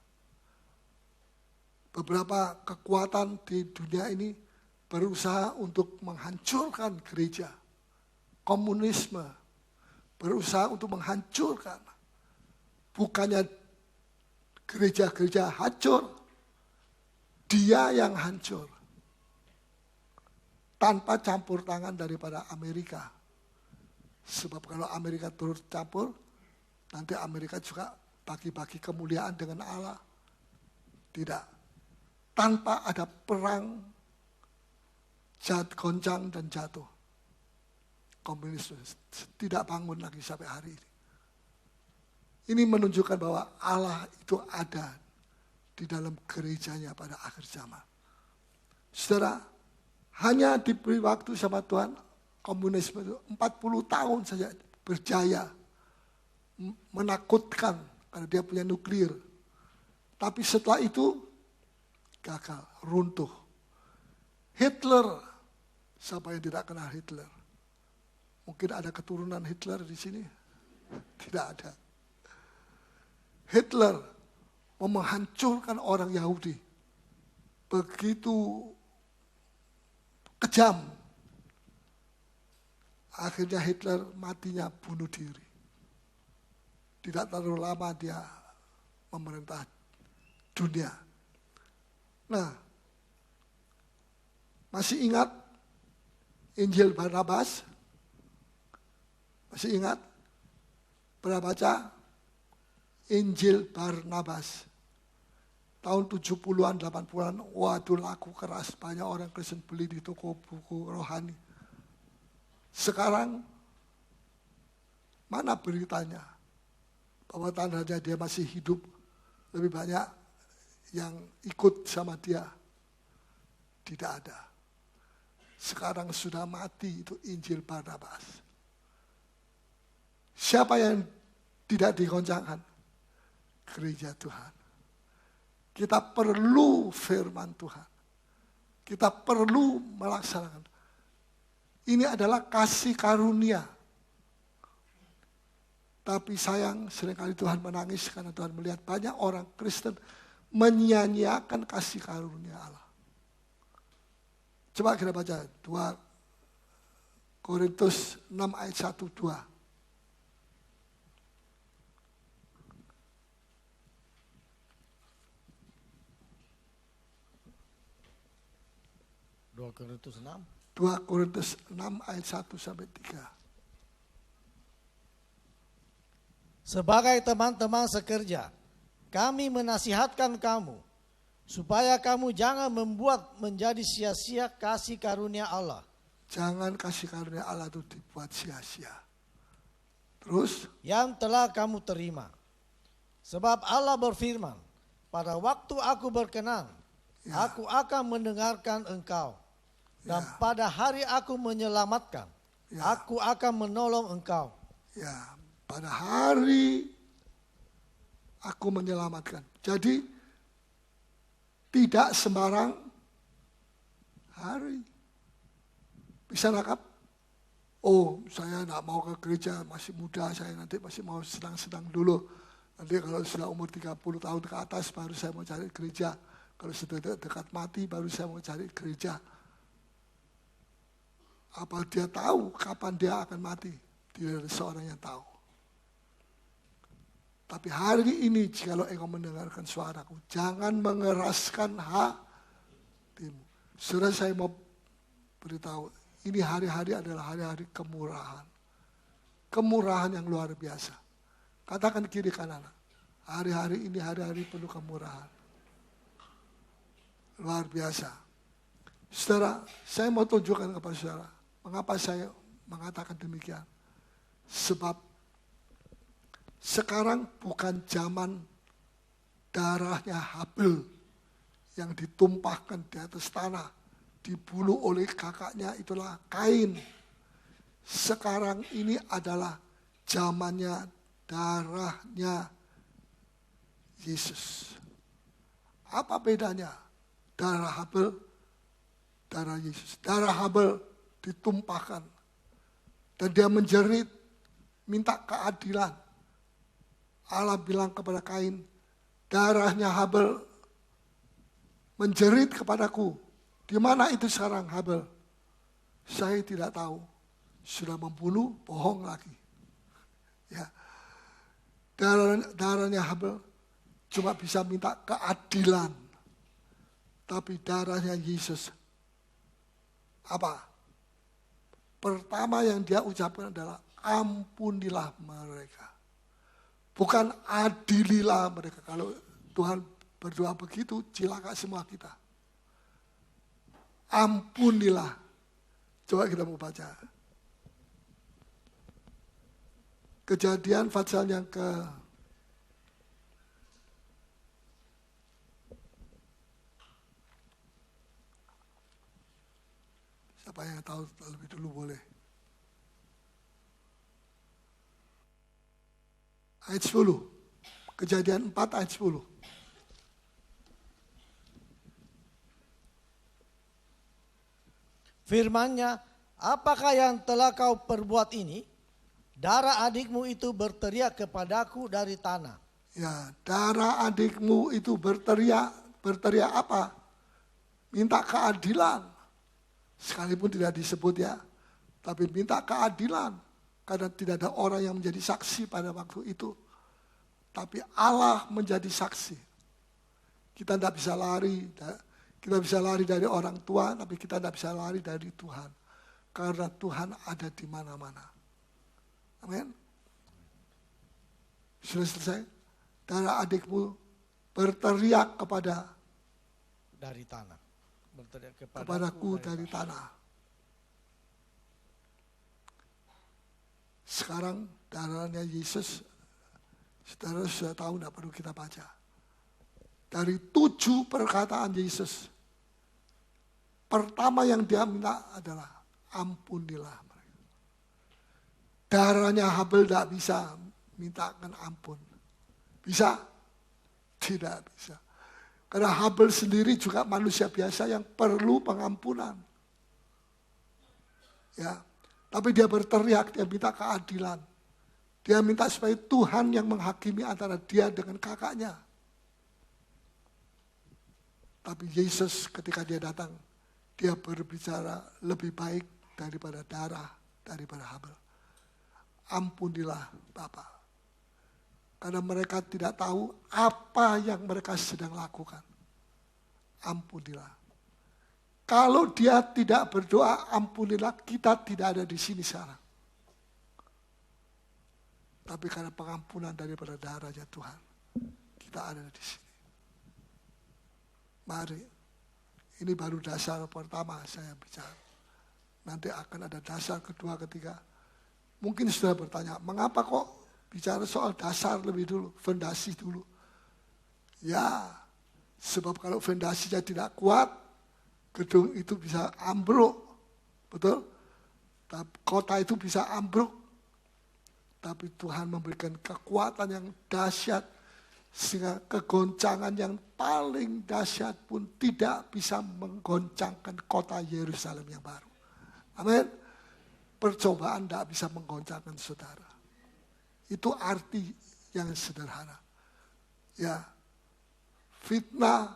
Beberapa kekuatan di dunia ini berusaha untuk menghancurkan gereja. Komunisme, berusaha untuk menghancurkan. Bukannya gereja-gereja hancur, dia yang hancur. Tanpa campur tangan daripada Amerika. Sebab kalau Amerika turut campur, nanti Amerika juga bagi-bagi kemuliaan dengan Allah. Tidak. Tanpa ada perang, goncang dan jatuh. Komunisme tidak bangun lagi sampai hari ini. Ini menunjukkan bahwa Allah itu ada di dalam gerejanya pada akhir zaman. Saudara, hanya diberi waktu sama Tuhan, komunisme itu 40 tahun saja berjaya, menakutkan karena dia punya nuklir. Tapi setelah itu gagal, runtuh. Hitler, siapa yang tidak kenal Hitler? Mungkin ada keturunan Hitler di sini? Tidak ada. Hitler mau menghancurkan orang Yahudi. Begitu kejam. Akhirnya Hitler matinya bunuh diri. Tidak terlalu lama dia memerintah dunia. Nah, masih ingat Injil Barnabas? Masih ingat? Pernah baca? Injil Barnabas. Tahun 70-an, 80-an, waduh laku keras. Banyak orang Kristen beli di toko buku rohani. Sekarang, mana beritanya? Bahwa tandanya dia masih hidup. Lebih banyak yang ikut sama dia. Tidak ada. Sekarang sudah mati itu Injil Barnabas. Siapa yang tidak digoncangkan? Gereja Tuhan. Kita perlu firman Tuhan. Kita perlu melaksanakan. Ini adalah kasih karunia. Tapi sayang seringkali Tuhan menangis karena Tuhan melihat banyak orang Kristen menyia-nyiakan kasih karunia Allah. Coba kita baca 2 Korintus 6 ayat 1-2. 2 Korintus 6. 2 Korintus 6 ayat 1-3. Sebagai teman-teman sekerja, kami menasihatkan kamu supaya kamu jangan membuat menjadi sia-sia kasih karunia Allah. Jangan kasih karunia Allah itu dibuat sia-sia. Terus? Yang telah kamu terima. Sebab Allah berfirman, pada waktu aku berkenan, aku akan mendengarkan engkau. Dan pada hari aku menyelamatkan, aku akan menolong engkau. Ya, pada hari aku menyelamatkan. Jadi, tidak sembarang hari. Bisa nangkap? Oh, saya tidak mau ke gereja, masih muda, saya nanti masih mau senang-senang dulu. Nanti kalau sudah umur 30 tahun ke atas, baru saya mau cari gereja. Kalau sudah dekat mati, baru saya mau cari gereja. Apa dia tahu kapan dia akan mati? Tidak ada seorang yang tahu. Tapi hari ini jikalau engkau mendengarkan suaraku, jangan mengeraskan hatimu. Saudara, saya mau beritahu, ini hari-hari adalah hari-hari kemurahan. Kemurahan yang luar biasa. Katakan kiri kanan, hari-hari ini hari-hari penuh kemurahan. Luar biasa. Saudara, saya mau tunjukkan kepada saudara, mengapa saya mengatakan demikian. Sebab sekarang bukan zaman darahnya Habil yang ditumpahkan di atas tanah, dibunuh oleh kakaknya, itulah Kain. Sekarang ini adalah zamannya darahnya Yesus. Apa bedanya darah Habil, darah Yesus? Darah Habil ditumpahkan dan dia menjerit, minta keadilan. Allah bilang kepada Kain, darahnya Habil menjerit kepadaku. Di mana itu sekarang Habil? Saya tidak tahu. Sudah membunuh, bohong lagi. Darahnya Habel cuma bisa minta keadilan. Tapi darahnya Yesus, apa? Pertama yang dia ucapkan adalah ampunilah mereka. Bukan adililah mereka. Kalau Tuhan berdoa begitu, cilaka semua kita. Ampunilah. Coba kita mau baca. Kejadian pasal yang siapa yang tahu lebih dulu boleh. Ayat 10. Kejadian 4 ayat 10. Firman-Nya, apakah yang telah kau perbuat ini? Darah adikmu itu berteriak kepadaku dari tanah. Ya, darah adikmu itu berteriak apa? Minta keadilan. Sekalipun tidak disebut ya, tapi minta keadilan. Karena tidak ada orang yang menjadi saksi pada waktu itu. Tapi Allah menjadi saksi. Kita tidak bisa lari. Kita bisa lari dari orang tua, tapi kita tidak bisa lari dari Tuhan. Karena Tuhan ada di mana-mana. Amin. Sudah selesai? Darah adikmu berteriak dari tanah. Berteriak kepadaku dari tanah. Sekarang darahnya Yesus, saudara sudah tahu, tidak perlu kita baca. Dari 7 perkataan Yesus, pertama yang dia minta adalah ampunilah mereka. Darahnya Habel tidak bisa mintakan ampun. Bisa? Tidak bisa. Karena Habel sendiri juga manusia biasa yang perlu pengampunan. Ya, tapi dia berteriak, dia minta keadilan. Dia minta supaya Tuhan yang menghakimi antara dia dengan kakaknya. Tapi Yesus ketika dia datang, dia berbicara lebih baik daripada darah, daripada Habel. Ampunilah Bapa. Karena mereka tidak tahu apa yang mereka sedang lakukan. Ampunilah. Kalau dia tidak berdoa ampunilah, kita tidak ada di sini sekarang. Tapi karena pengampunan daripada darahnya Tuhan, kita ada di sini. Mari, ini baru dasar pertama saya bicara. Nanti akan ada dasar kedua, ketiga. Mungkin sudah bertanya, mengapa kok bicara soal dasar lebih dulu, fondasi dulu. Ya, sebab kalau fondasinya tidak kuat, gedung itu bisa ambruk. Betul? Kota itu bisa ambruk. Tapi Tuhan memberikan kekuatan yang dahsyat, sehingga kegoncangan yang paling dahsyat pun tidak bisa menggoncangkan kota Yerusalem yang baru. Amin. Percobaan tidak bisa menggoncangkan saudara. Itu arti yang sederhana. Ya, fitnah,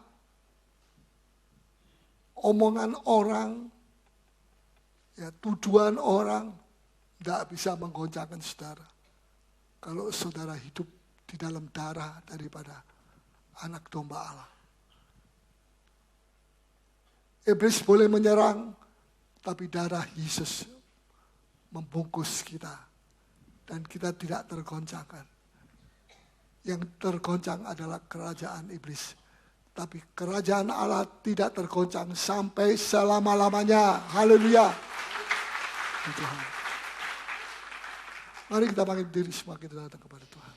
omongan orang, ya tuduhan orang tidak bisa menggoncangkan saudara. Kalau saudara hidup di dalam darah daripada anak domba Allah. Iblis boleh menyerang, tapi darah Yesus membungkus kita. Dan kita tidak tergoncangkan. Yang tergoncang adalah kerajaan iblis. Tapi kerajaan Allah tidak tergoncang sampai selama-lamanya. Haleluya. Mari kita bangkit diri semua, kita datang kepada Tuhan.